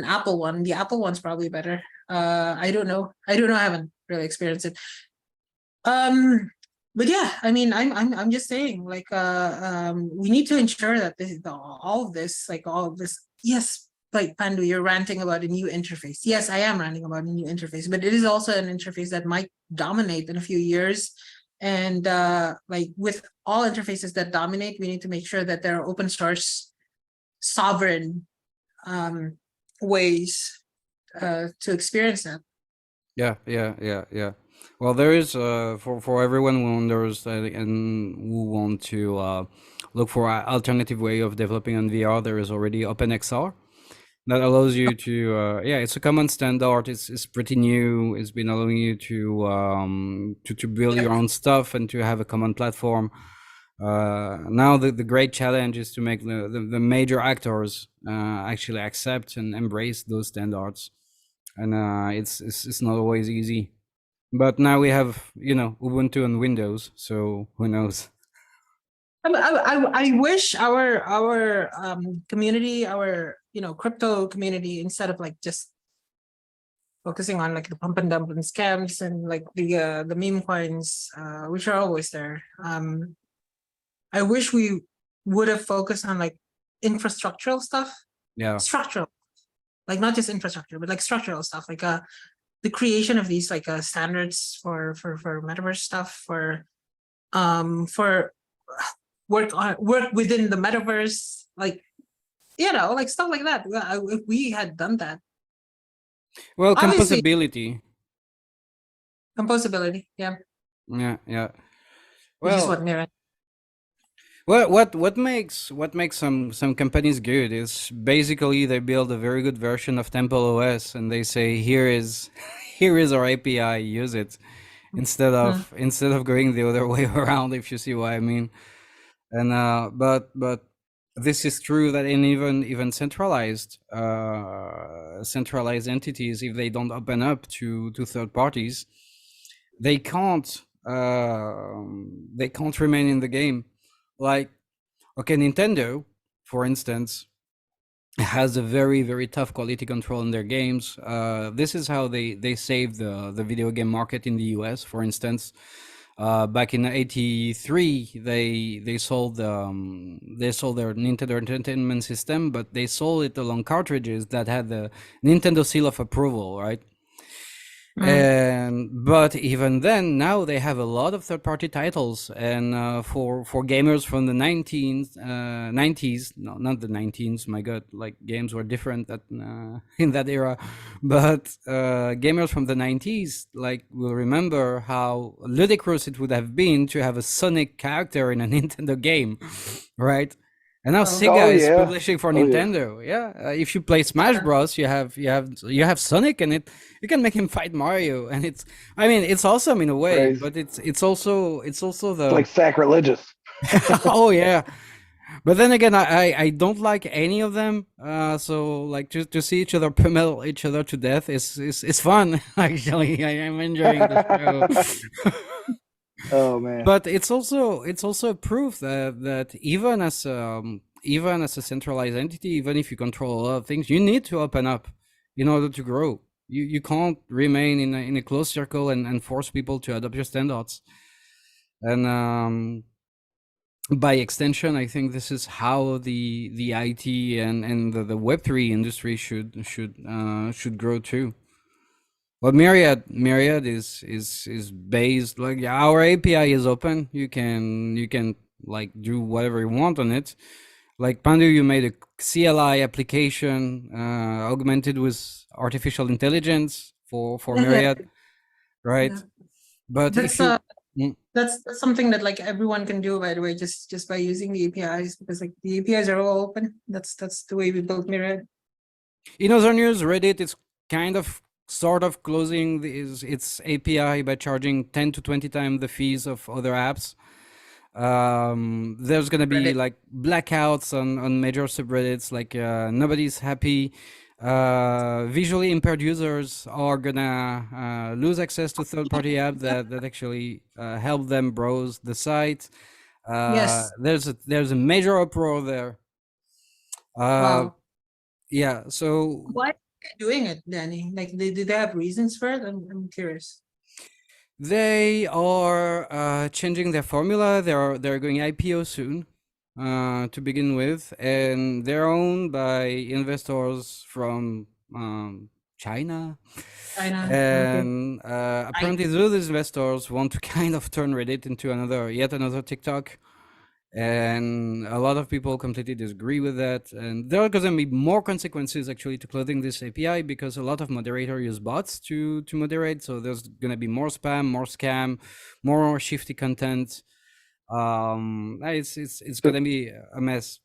Apple one. The Apple one's probably better. I don't know. I haven't really experienced it. But yeah, I mean, I'm just saying, like, we need to ensure that all of this. Yes, like Pandu, you're ranting about a new interface. Yes, I am ranting about a new interface, but it is also an interface that might dominate in a few years. And like with all interfaces that dominate, we need to make sure that there are open source, sovereign ways to experience that. Yeah. Well, there is for everyone who wonders and who want to look for an alternative way of developing on VR. There is already OpenXR that allows you to it's a common standard. It's pretty new. It's been allowing you to build your own stuff and to have a common platform. Now the great challenge is to make the major actors actually accept and embrace those standards, and it's not always easy. But now we have, you know, Ubuntu and Windows, so who knows? I wish our community, our, you know, crypto community, instead of like just focusing on like the pump and dump and scams and like the meme coins, which are always there. I wish we would have focused on like infrastructural stuff. Yeah. Structural, like not just infrastructure, but like structural stuff, like the creation of these like standards for metaverse stuff, for work within the metaverse, like, you know, like stuff like that. If we had done that. Well, Obviously, composability. yeah. Yeah. Which is Well, what Myriad. what makes some companies good is basically they build a very good version of Temple OS and they say here is our API, use it, instead of going the other way around, if you see what I mean. And but this is true that in even centralized entities, if they don't open up to third parties, they can't remain in the game. Like, okay, Nintendo, for instance, has a very, very tough quality control in their games. This is how they saved the video game market in the US, for instance. Back in '83, they sold their Nintendo Entertainment System, but they sold it along cartridges that had the Nintendo seal of approval, right? And but even then, now they have a lot of third-party titles, and for gamers from the 90s, no, not the 19s. My God, like games were different in that era, but gamers from the 90s like will remember how ludicrous it would have been to have a Sonic character in a Nintendo game, right? And now Sega is publishing for Nintendo. Yeah, if you play Smash Bros, you have Sonic, and you can make him fight Mario, and it's awesome in a way, but it's also the like sacrilegious. Oh yeah, but then again, I don't like any of them. So like to see each other pummel each other to death is fun. Actually, I am enjoying the show. Oh man! But it's also a proof that even as a centralized entity, even if you control a lot of things, you need to open up in order to grow. You can't remain in a closed circle and force people to adopt your standards. And by extension, I think this is how the IT and the Web3 industry should grow too. Well, Myriad is based, like, our API is open. You can like do whatever you want on it. Like Pandu, you made a CLI application augmented with artificial intelligence for Myriad, right? But That's if you that's something that like everyone can do, by the way, just by using the APIs, because like the APIs are all open. That's the way we built Myriad. In other news, Reddit is kind of sort of closing its API by charging 10 to 20 times the fees of other apps. There's gonna be Reddit. like blackouts on major subreddits, like nobody's happy. Visually impaired users are gonna lose access to third-party apps that actually help them browse the site. Yes. There's a major uproar there. Wow. Yeah, so Why are they doing it, Danny? Like, do they have reasons for it? I'm curious. they are changing their formula. They're going IPO soon, to begin with, and they're owned by investors from China. China. Okay. And apparently, those investors want to kind of turn Reddit into yet another TikTok. And a lot of people completely disagree with that. And there are going to be more consequences actually to closing this API, because a lot of moderators use bots to moderate. So there's going to be more spam, more scam, more shifty content. It's going to be a mess.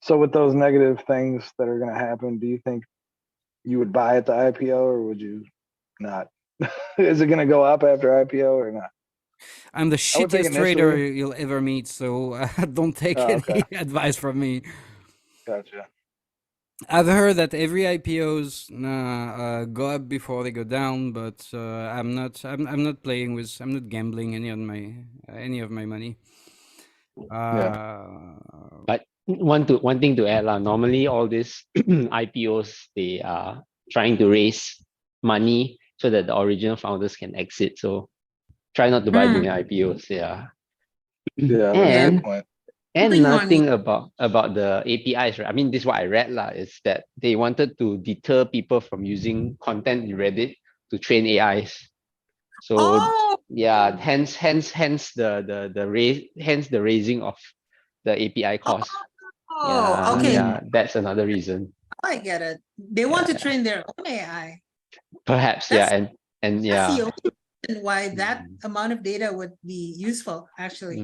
So with those negative things that are going to happen, do you think you would buy at the IPO, or would you not? Is it going to go up after IPO or not? I'm the I would think shittiest trader initially. you'll ever meet, so don't take Oh, any okay. advice from me. Gotcha. I've heard that every IPOs go up before they go down, but I'm not I'm not gambling any of my money. But one thing to add, normally all these IPOs, they are trying to raise money so that the original founders can exit. So try not to buy during IPOs. Yeah. Yeah, that's a And good point. and Something another on thing about the APIs, right? I mean, this is what I read is that they wanted to deter people from using content in Reddit to train AIs. So Oh, yeah, hence the raising of the API cost. Yeah, okay. yeah, that's another reason. I get it. They want to train their own AI. Perhaps, That's- yeah, and That's yeah. the only reason why that amount of data would be useful, actually.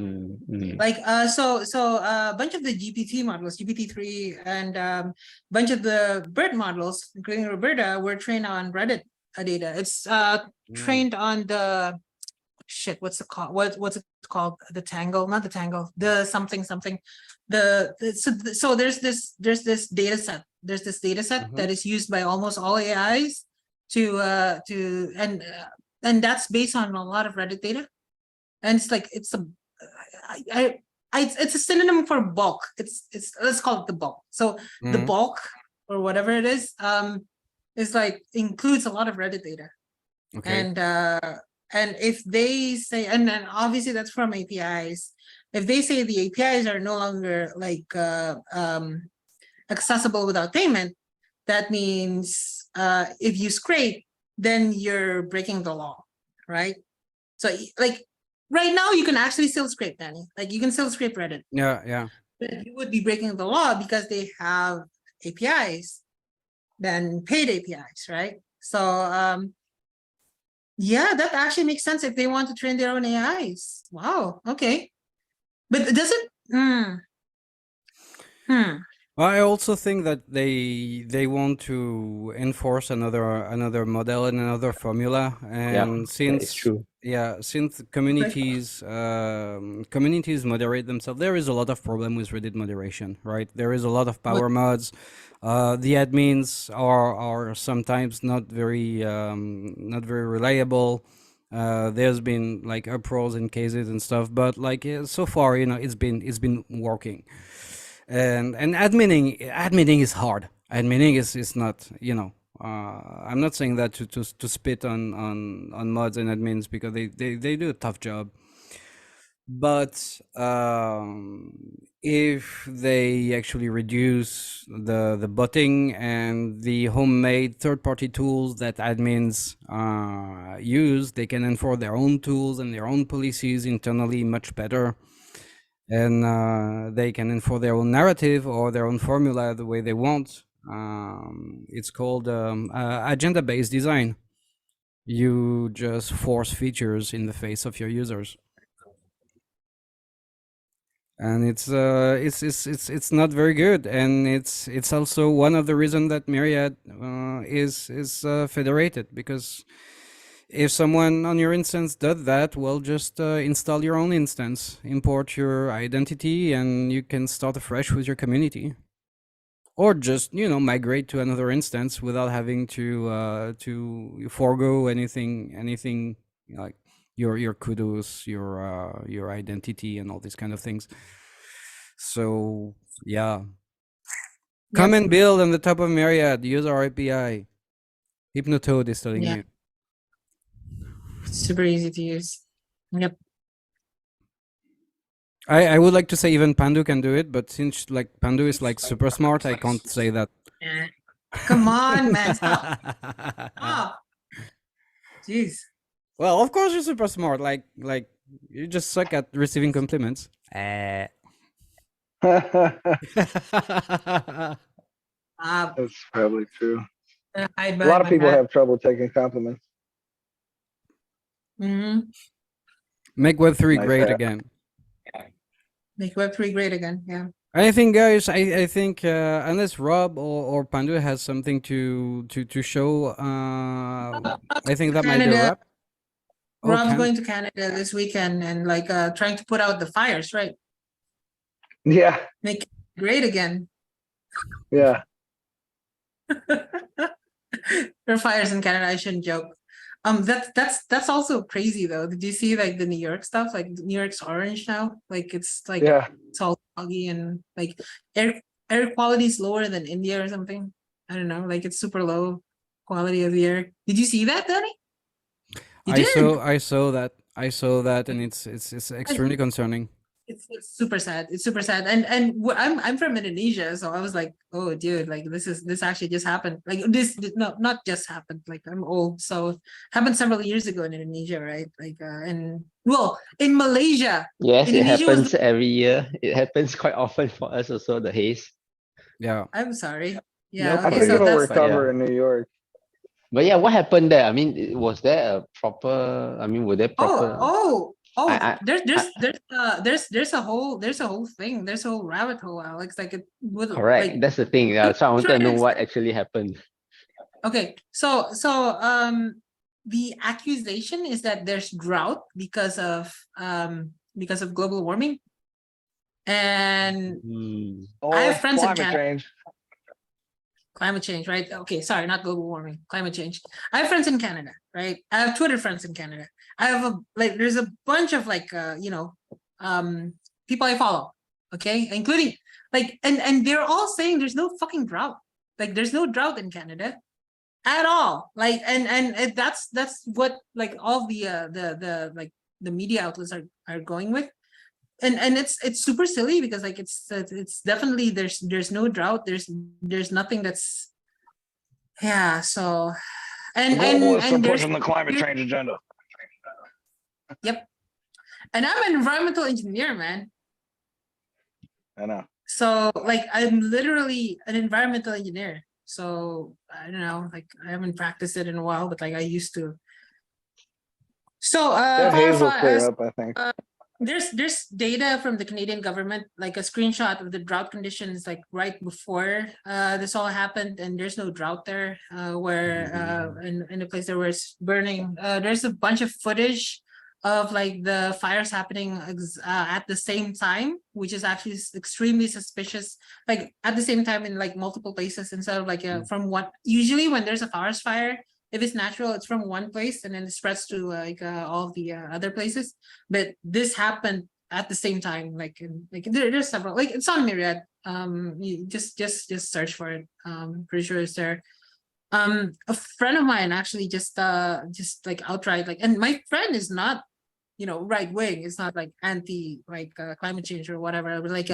Like so a bunch of the GPT models, GPT-3, and bunch of the BERT models, including Roberta, were trained on Reddit data. It's trained on the what's it called? What's it called? The Tangle, not the Tangle, the something. So there's this data set. There's this data set that is used by almost all AIs and that's based on a lot of Reddit data. And it's like it's a synonym for bulk. It's let's call it the bulk. So the bulk or whatever it is like includes a lot of Reddit data. Okay. And if they say, and then obviously that's from APIs. If they say the APIs are no longer like accessible without payment, that means if you scrape, then you're breaking the law, right? So like right now you can actually still scrape, Danny. Like you can still scrape Reddit. Yeah. But you would be breaking the law because they have APIs, then paid APIs, right? So yeah, that actually makes sense if they want to train their own AIs. Wow. Okay. But does it? I also think that they want to enforce another model and another formula, and that is true. since communities moderate themselves, there is a lot of problem with Reddit moderation, right? There is a lot of power mods. The admins are sometimes not very reliable. There's been like uproars in cases and stuff, but like so far, it's been working. And adminning is hard. Adminning is not, I'm not saying that to spit on mods and admins, because they do a tough job. But if they actually reduce the botting and the homemade third-party tools that admins use, they can enforce their own tools and their own policies internally much better. And they can enforce their own narrative or their own formula the way they want. It's called agenda-based design. You just force features in the face of your users, and it's not very good. And it's also one of the reasons that Myriad is federated, because if someone on your instance does that, well, just install your own instance, import your identity, and you can start afresh with your community. Or just migrate to another instance without having to forego anything like your kudos, your identity, and all these kind of things. So yeah, come Yep. and build on the top of Myriad. Use our API. Hypnotoad is telling Yeah. you. Super easy to use. Yep. I would like to say even Pandu can do it, but since like Pandu is like super smart, I can't say that. Eh. Come on, man. Stop. Stop. Jeez. Well, of course you're super smart. Like you just suck at receiving compliments. That's probably true. Hide A behind lot of my people back. have trouble taking compliments. Make Web3 Nice great hat. again. Make Web3 great again. Yeah. I think, guys. I think unless Rob or Pandu has something to show, I think that might be a Canada. wrap. Oh, Rob's going to Canada this weekend and like trying to put out the fires, right? Yeah, Make it great again. yeah. There are fires in Canada. I shouldn't joke. That's also crazy though. Did you see like the New York stuff? Like New York's orange now. Like it's like Yeah. it's all foggy and like air quality is lower than India or something. I don't know. Like it's super low quality of the air. Did you see that, Danny? You did. I saw that, and it's extremely concerning. It's super sad. It's super sad. And I'm from Indonesia, so I was like, oh, dude, like this actually just happened. Like this, no, not just happened. Like I'm old, so happened several years ago in Indonesia, right? Like and well, in Malaysia. Yes, it Indonesia was happens every year. It happens quite often for us also, the haze. Yeah. I'm sorry. No Yeah. I Okay. think So it'll that's recover Yeah. in New York. But yeah, what happened there? I mean, was there a proper, I mean, were there proper? I- there's a whole thing. There's a whole rabbit hole, Alex. Like it would Correct. like That's the thing. Yeah, so I wanted try to to know what explain. actually happened. Okay, so the accusation is that there's drought because of global warming, and Hmm. I have Or friends in climate Canada. change. Climate change, right? Okay, sorry, not global warming, climate change. I have friends in Canada, right? I have Twitter friends in Canada. I have there's a bunch of like people I follow, okay, including like and they're all saying there's no fucking drought. Like there's no drought in Canada at all. Like and that's what like all the like the media outlets are going with. And it's super silly because like it's definitely there's no drought, there's nothing that's yeah. So The and globalists are there's pushing the climate change agenda. yep. And I'm an environmental engineer, man. I know. So like I'm literally an environmental engineer. So I don't know, like I haven't practiced it in a while, but like I used to. So That haze will clear up, I think. there's data from the Canadian government, like a screenshot of the drought conditions like right before this all happened, and there's no drought there where in the place there was burning. There's a bunch of footage of like the fires happening at the same time, which is actually extremely suspicious, like at the same time in like multiple places instead of like from one. Usually when there's a forest fire, if it's natural, it's from one place and then it spreads to like all the other places. But this happened at the same time. Like there's several. Like it's on Myriad. You just search for it. Pretty sure it's there. A friend of mine actually just like outright like, and my friend is not, right wing. It's not like anti like climate change or whatever. But like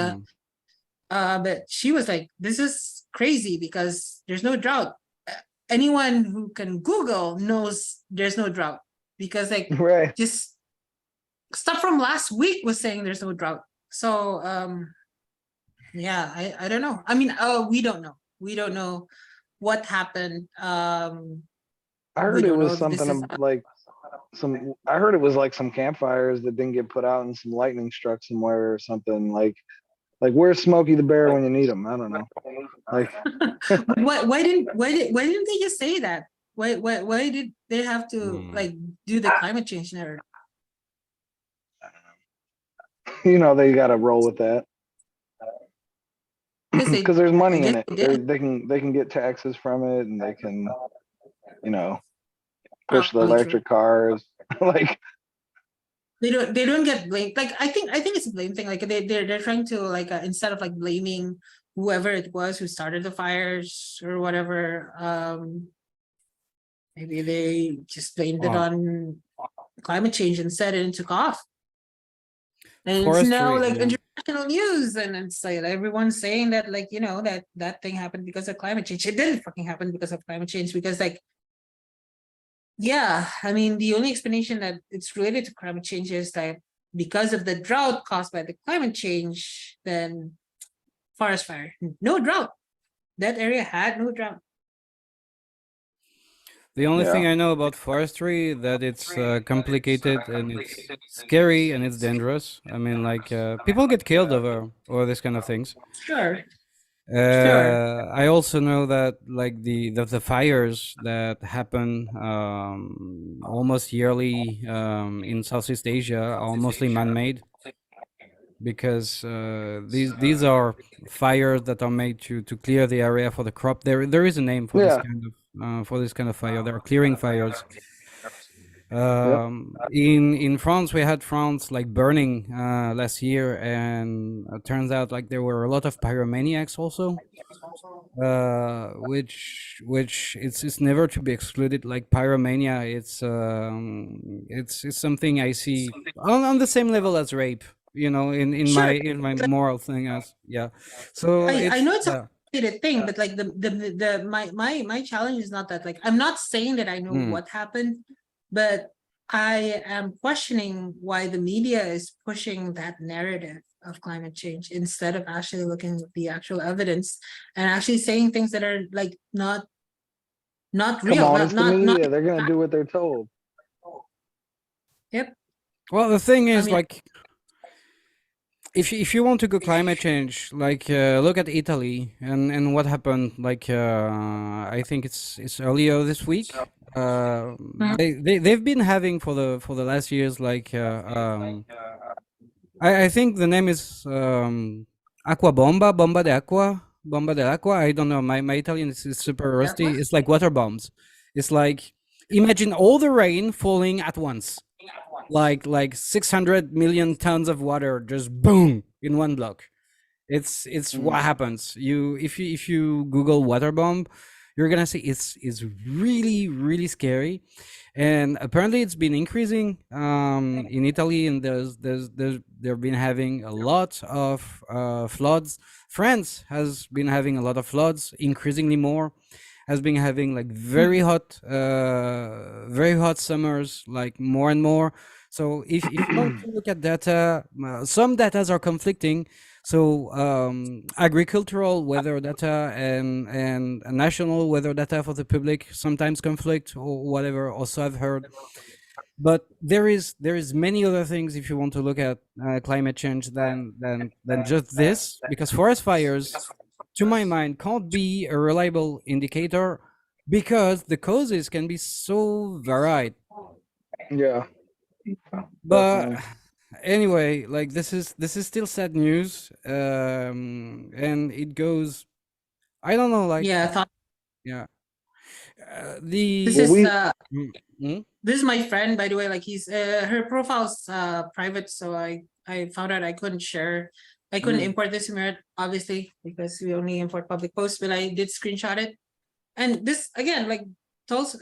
but she was like, this is crazy because there's no drought. Anyone who can Google knows there's no drought because like Right. just stuff from last week was saying there's no drought. So yeah, I don't know. I mean, we don't know. We don't know what happened. I I heard we it don't know was if this something is like some. I heard it was like some campfires that didn't get put out and some lightning struck somewhere or something. Like where's Smokey the Bear when you need him? I don't know. Like But why didn't they just say that? Why did they have to Hmm. like do the climate change narrative? they got to roll with that Because because there's I money in guess it. they did. They can get taxes from it and they can you know push the Probably true. electric cars. Like They don't get blamed. Like I think it's a blame thing. Like they're trying to like instead of like blaming whoever it was who started the fires or whatever, maybe they just blamed it Well, on climate change instead and it took off. And it's now forestry. like Yeah. international news, and it's like everyone's saying that like that thing happened because of climate change. It didn't fucking happen because of climate change because like yeah, I mean the only explanation that it's related to climate change is that because of the drought caused by the climate change, then forest fire. No drought. That area had no drought. The only yeah, thing I know about forestry that it's complicated and it's scary and it's dangerous. I mean, like people get killed over this kind of things. Sure. Sure. I also know that like the fires that happen almost yearly in Southeast Asia are mostly man-made because these are fires that are made to clear the area for the crop. There is a name for yeah, this kind of fire. There are clearing fires. yep. In France, we had France like burning last year, and it turns out like there were a lot of pyromaniacs also, which it's never to be excluded. Like pyromania, it's something I see on the same level as rape. Sure. In my moral thing as yeah. So I it's know it's a yeah. complicated thing, but like my challenge is not that like I'm not saying that I know Mm. what happened, but I am questioning why the media is pushing that narrative of climate change instead of actually looking at the actual evidence and actually saying things that are like not Come real, on, not it's the not not media. They're gonna do what they're told. yep. Well, the thing I is mean, like if you want to go climate change, like look at Italy and what happened. Like I think it's earlier this week. They've been having for the last years like I think the name is Acqua Bomba, Bomba dell'Acqua. I don't know. My Italian is super rusty. It's like water bombs. It's like imagine all the rain falling at once, like 600 million tons of water just boom in one block. It's what happens. If you Google water bomb, you're gonna see it's really really scary, and apparently it's been increasing in Italy, and they've been having a lot of floods. France has been having a lot of floods, increasingly more. Has been having like very hot summers, like more and more. So if you want to look at data, some datas are conflicting. So agricultural weather data and national weather data for the public sometimes conflict or whatever. Also, I've heard, but there is many other things if you want to look at climate change than just this, because forest fires, to my mind, can't be a reliable indicator because the causes can be so varied. Yeah, But definitely. anyway, like this is still sad news, and it goes. I don't know, like yeah, I thought yeah, this the Well, is we this is my friend, by the way. Like he's her profile's private, so I found out I couldn't share. I couldn't import this Myriad, obviously, because we only import public posts, but I did screenshot it. And this again, like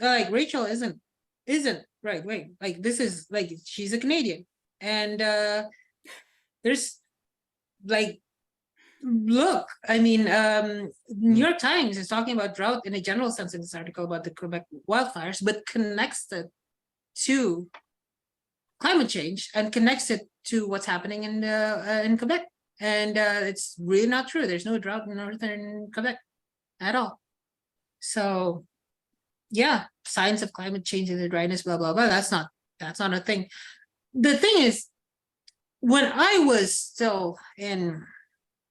like Rachel isn't right. Wait, like this is like she's a Canadian. And there's like look, I mean, New York Times is talking about drought in a general sense in this article about the Quebec wildfires, but connects it to climate change and connects it to what's happening in Quebec. And it's really not true. There's no drought in northern Quebec at all. So yeah, science of climate change and the dryness, blah blah blah. That's not a thing. The thing is, when I was still in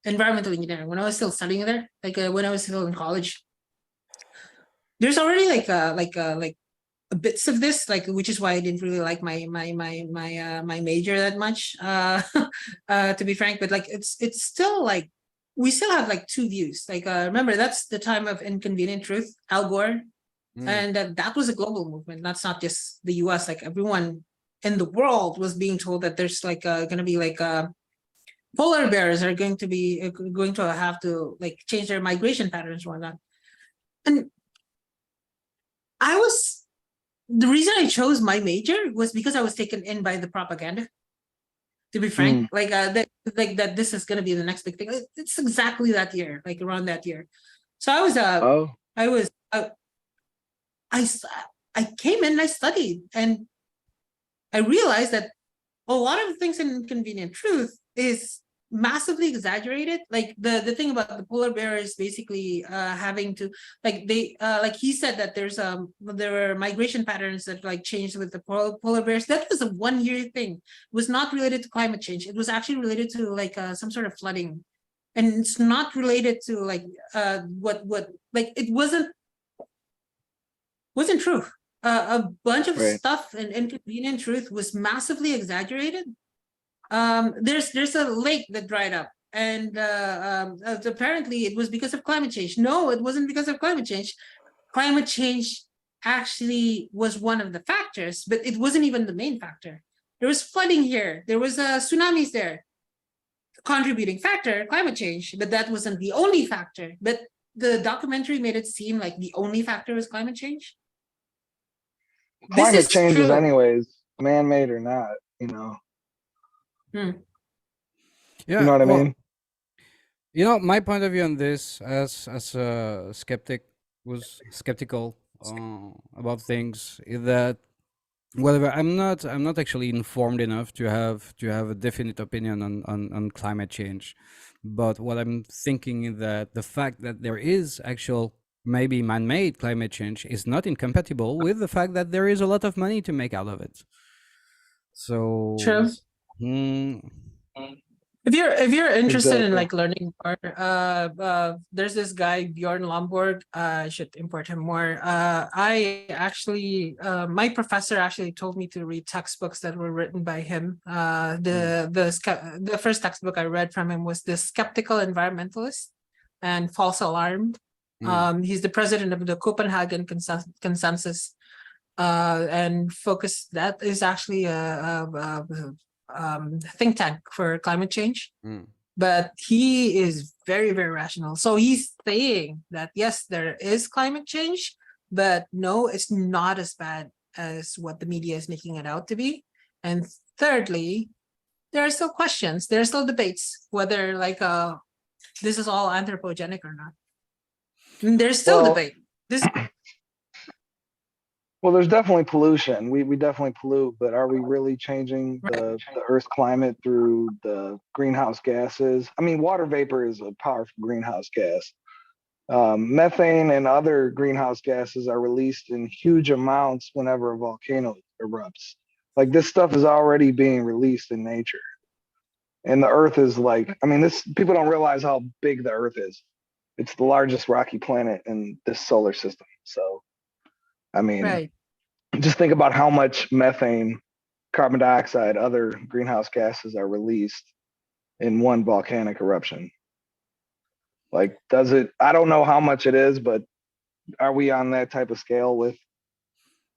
environmental engineering, when I was still studying there, like when I was still in college, there's already like bits of this, like, which is why I didn't really like my major that much, to be frank. But like it's still like we still have like two views. Like remember, that's the time of Inconvenient Truth, Al Gore, and that was a global movement. That's not just the U.S. Like everyone in the world was being told that there's like going to be like polar bears are going to have to like change their migration patterns and whatnot. And the reason I chose my major was because I was taken in by the propaganda. To be frank, like that this is gonna be the next big thing. It's exactly that year, like around that year. So I came in, I studied, and I realized that a lot of the things in Inconvenient Truth is massively exaggerated. Like the thing about the polar bear is basically having to like like he said that there were migration patterns that like changed with the polar bears. That was a 1 year thing. It was not related to climate change. It was actually related to like some sort of flooding, and it's not related to like what like it wasn't true. A bunch of stuff in Inconvenient Truth was massively exaggerated. There's a lake that dried up, and apparently it was because of climate change. No, it wasn't because of climate change. Climate change actually was one of the factors, but it wasn't even the main factor. There was flooding here. There was tsunamis there. Contributing factor, climate change, but that wasn't the only factor. But the documentary made it seem like the only factor was climate change. Climate change is anyways, man-made or not, you know. Yeah, you know what I mean? You know, my point of view on this, as a skeptic, was skeptical about things, is that whatever I'm not actually informed enough to have a definite opinion on climate change. But what I'm thinking is that the fact that there is actual maybe man-made climate change is not incompatible with the fact that there is a lot of money to make out of it. So true. If you're interested in like learning more, there's this guy Bjorn Lomborg. I should import him more. I actually, my professor actually told me to read textbooks that were written by him. The first textbook I read from him was The Skeptical Environmentalist and False Alarmed. He's the president of the Copenhagen Consensus, and Focus. That is actually a think tank for climate change. But he is very, very rational. So he's saying that yes, there is climate change, but no, it's not as bad as what the media is making it out to be. And thirdly, there are still questions, there are still debates whether like this is all anthropogenic or not. And there's still debate. Well, there's definitely pollution. We definitely pollute, but are we really changing the Earth's climate through the greenhouse gases? I mean, water vapor is a powerful greenhouse gas. Methane and other greenhouse gases are released in huge amounts whenever a volcano erupts. Like this stuff is already being released in nature. And the Earth is like, I mean, people don't realize how big the Earth is. It's the largest rocky planet in this solar system. So, I mean, just think about how much methane, carbon dioxide, other greenhouse gases are released in one volcanic eruption. Like, I don't know how much it is, but are we on that type of scale with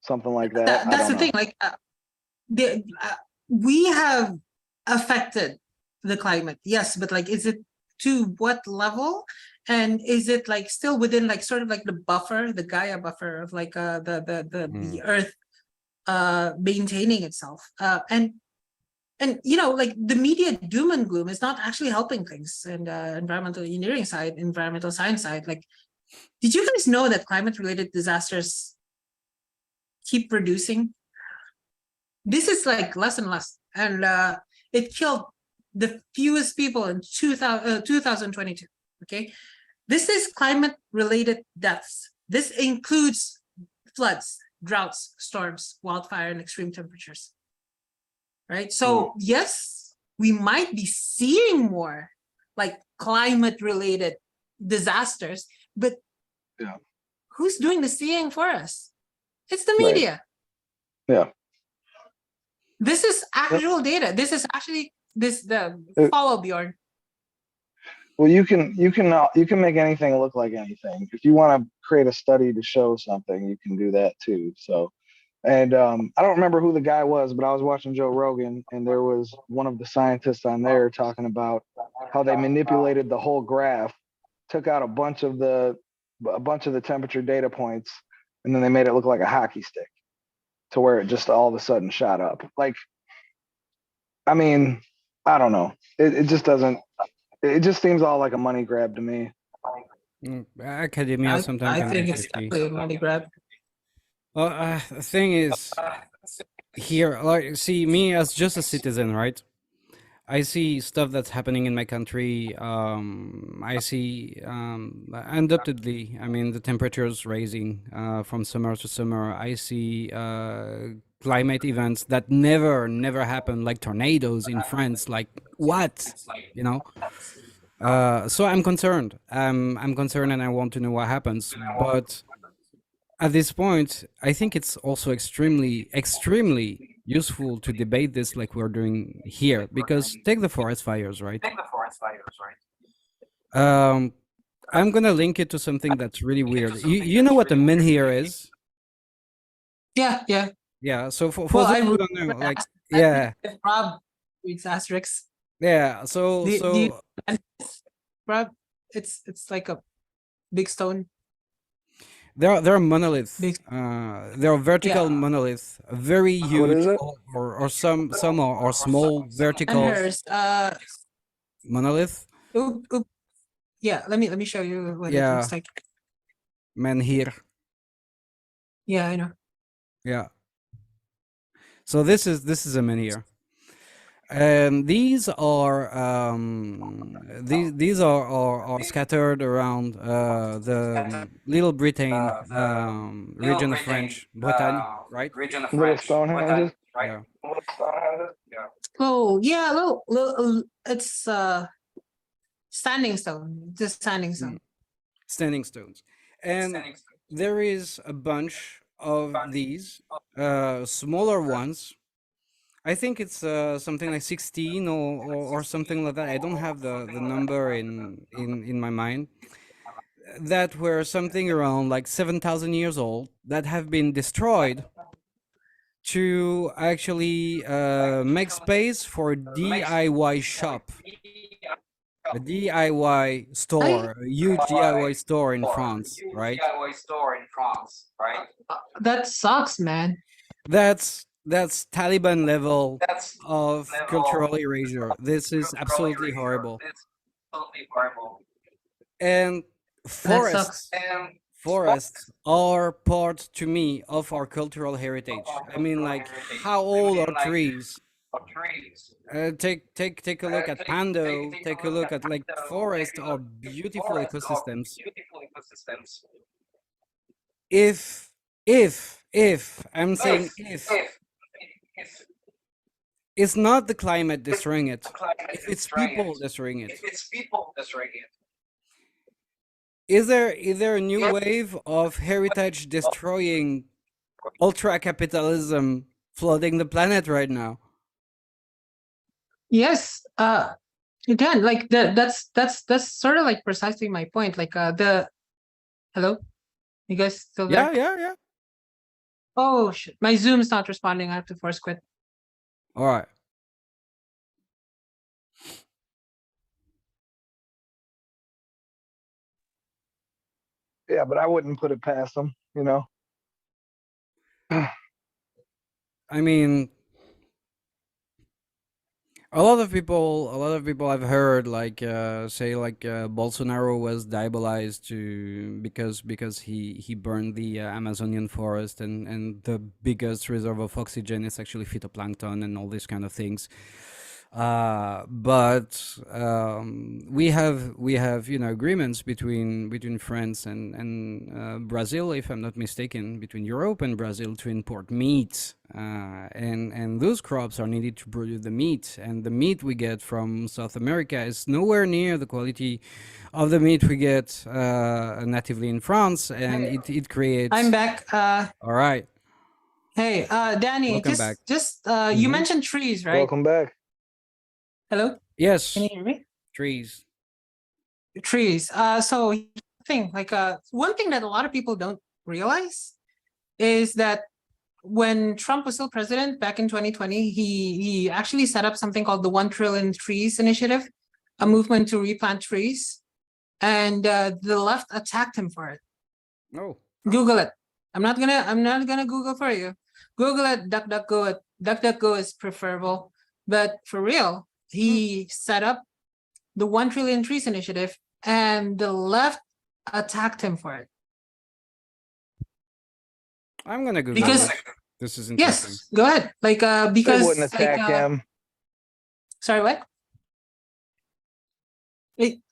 something like that? That's the thing. Like, we have affected the climate, yes, but like, is it to what level? And is it like still within like sort of like the buffer, the Gaia buffer of like the Earth maintaining itself? And you know, like the media doom and gloom is not actually helping things. And environmental engineering side, environmental science side, like, did you guys know that climate-related disasters keep reducing? This is like less and less, and it killed the fewest people in 2022. Okay, this is climate-related deaths. This includes floods. droughts, storms, wildfire, and extreme temperatures. Right? So yes, we might be seeing more like climate related disasters, but Yeah. who's doing the seeing for us? It's the Right. media. Yeah. This is actual data. This is actually the Uh, follow Bjorn. Well, you can make anything look like anything. If you want to create a study to show something, you can do that too. So, and I don't remember who the guy was, but I was watching Joe Rogan, and there was one of the scientists on there talking about how they manipulated the whole graph, took out a bunch of the temperature data points, and then they made it look like a hockey stick, to where it just all of a sudden shot up. Like, I mean, I don't know. It just doesn't. It just seems all like a money grab to me. Academia sometimes I can think be it's shifty. definitely a money grab. Well, the thing is, here, like, see, me as just a citizen, right? I see stuff that's happening in my country. I see, undoubtedly, I mean, the temperature's rising from summer to summer. I see climate events that never happen, like tornadoes in France. Like, what? You know? So I'm concerned. I'm concerned, and I want to know what happens. But at this point, I think it's also extremely useful to debate this like we're doing here. Because take the forest fires, right? Um, I'm gonna link it to something that's really weird. You know what a menhir is? Yeah, yeah. Yeah. So for Well, those I who would don't know, like, ask yeah, if Rob reads asterisks. yeah. So Do you, Rob, it's like a big stone. there are monoliths. Big, There are vertical yeah. monoliths, very What huge, is it? or some are small And vertical hers. monolith. Oop. Yeah, let me show you what it Yeah, looks like. menhir. Yeah, I know. Yeah. So this is a menhir. These are scattered around the Little Britain region of French Bretagne, right? Little Stonehenges. Yeah, Oh, yeah, it's standing stone. Just standing stone. standing stones, and there is a bunch of these smaller ones. I think it's something like 16 or something like that. I don't have the number in my mind. That were something around like 7,000 years old that have been destroyed to actually make space for a DIY shop, a DIY store, a huge DIY store in France, right? That sucks, man. That's Taliban level of cultural erasure. This is absolutely horrible. And That sucks. forests are part to me of our cultural heritage. I mean, like, how old are trees? Take a look at Pando. Take a look at, like, forests are beautiful ecosystems. If I'm saying if it's not the climate destroying it, if it's people destroying it. Is there a new wave of heritage destroying ultra capitalism flooding the planet right now? Yes. Again, like that's sort of like precisely my point. Like hello, you guys still there? Yeah. Oh shit, my Zoom's not responding. I have to force quit. All right. Yeah, but I wouldn't put it past them. You know. I mean, a lot of people I've heard like say like Bolsonaro was diabolized to because he burned the Amazonian forest, and the biggest reserve of oxygen is actually phytoplankton and all these kind of things. But we have agreements between France and Brazil, if I'm not mistaken, between Europe and Brazil to import meat, and those crops are needed to produce the meat, and the meat we get from South America is nowhere near the quality of the meat we get natively in France, and it creates. I'm back. All right, Hey, Danny, welcome back. just you mentioned trees, right? Welcome back. Hello, Yes, can you hear me? trees. Trees. So one thing that a lot of people don't realize is that when Trump was still president back in 2020, he actually set up something called the 1 trillion trees initiative, a movement to replant trees, and the left attacked him for it. Oh, Google it. I'm not gonna Google for you. Google it. DuckDuckGo it. DuckDuckGo is preferable, but for real, he set up the 1 trillion trees initiative, and the left attacked him for it. I'm gonna Google Because it. This is interesting. yes, go ahead. Because They wouldn't attack him. Sorry, what?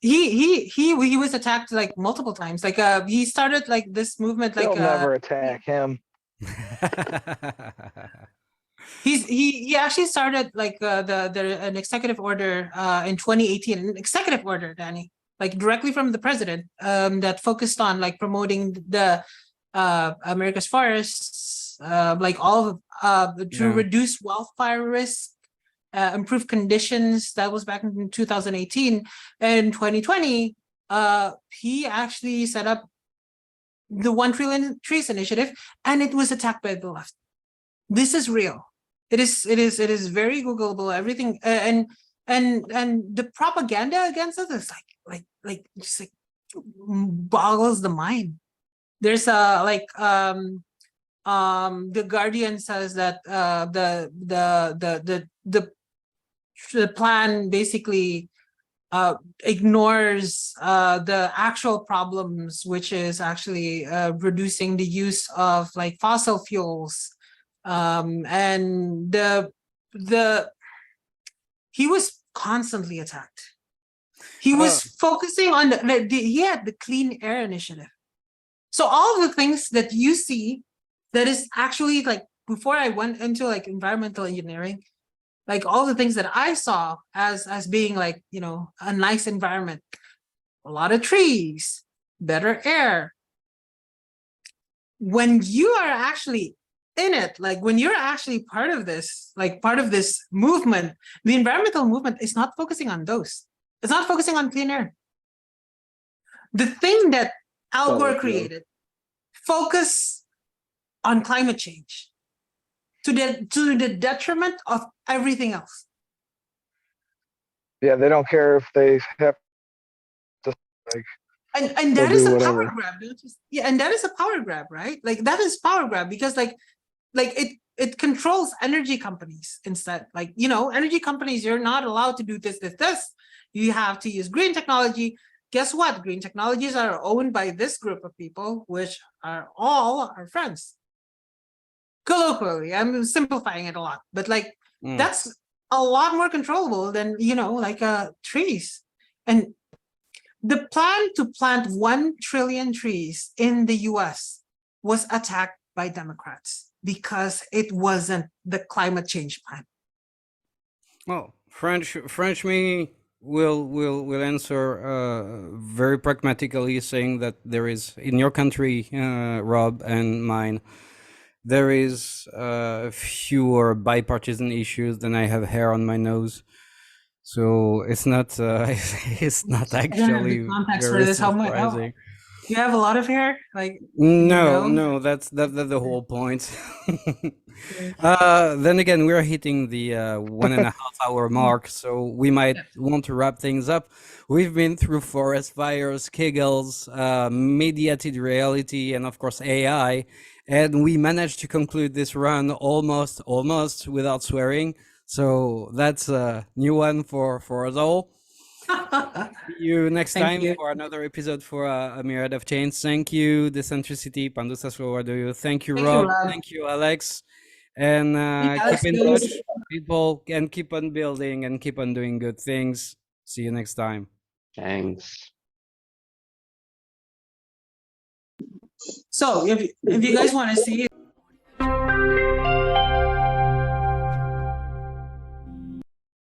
He was attacked like multiple times. He started this movement. They'll never attack him. He actually started an executive order in 2018, an executive order, Danny, directly from the president, that focused on promoting the America's forests, to reduce wildfire risk, improve conditions. That was back in 2018. And 2020, he actually set up the 1 trillion trees initiative, and it was attacked by the left. This is real. It is very Googleable. Everything and the propaganda against it is just boggles the mind. There's the Guardian says that the plan basically ignores the actual problems, which is actually reducing the use of fossil fuels, and he was constantly attacked. He was focusing on he had the clean air initiative. So all the things that you see that is actually before I went into environmental engineering, all the things that I saw as being a nice environment, a lot of trees, better air. When you are actually in it, when you're actually part of this movement, the environmental movement is not focusing on those. It's not focusing on clean air. The thing that Al Gore created, focus on climate change to the detriment of everything else. Yeah, they don't care if they have to and that is a power grab. And that is a power grab, right? That is power grab because it controls energy companies instead. Energy companies, you're not allowed to do this. You have to use green technology. Guess what? Green technologies are owned by this group of people, which are all our friends. Colloquially, I'm simplifying it a lot, but that's a lot more controllable than trees. And the plan to plant 1 trillion trees in the US was attacked by Democrats because it wasn't the climate change plan. Well, French me will answer very pragmatically, saying that there is in your country, Rob, and mine, there is fewer bipartisan issues than I have hair on my nose. So it's not it's not actually very surprising. You have a lot of hair, No, that's the whole point. Then again, we're hitting the 1.5 hour mark, so we might want to wrap things up. We've been through forest fires, Kegels, mediated reality, and of course AI, and we managed to conclude this run almost without swearing. So that's a new one for us all. See you next time for another episode for a Myriad of Chains. Thank you, Decentricity, Pandusas, what do you? Thank you, Rob. Thank you, Alex. And keep in touch. people, and keep on building and keep on doing good things. See you next time. Thanks. So if you guys want to see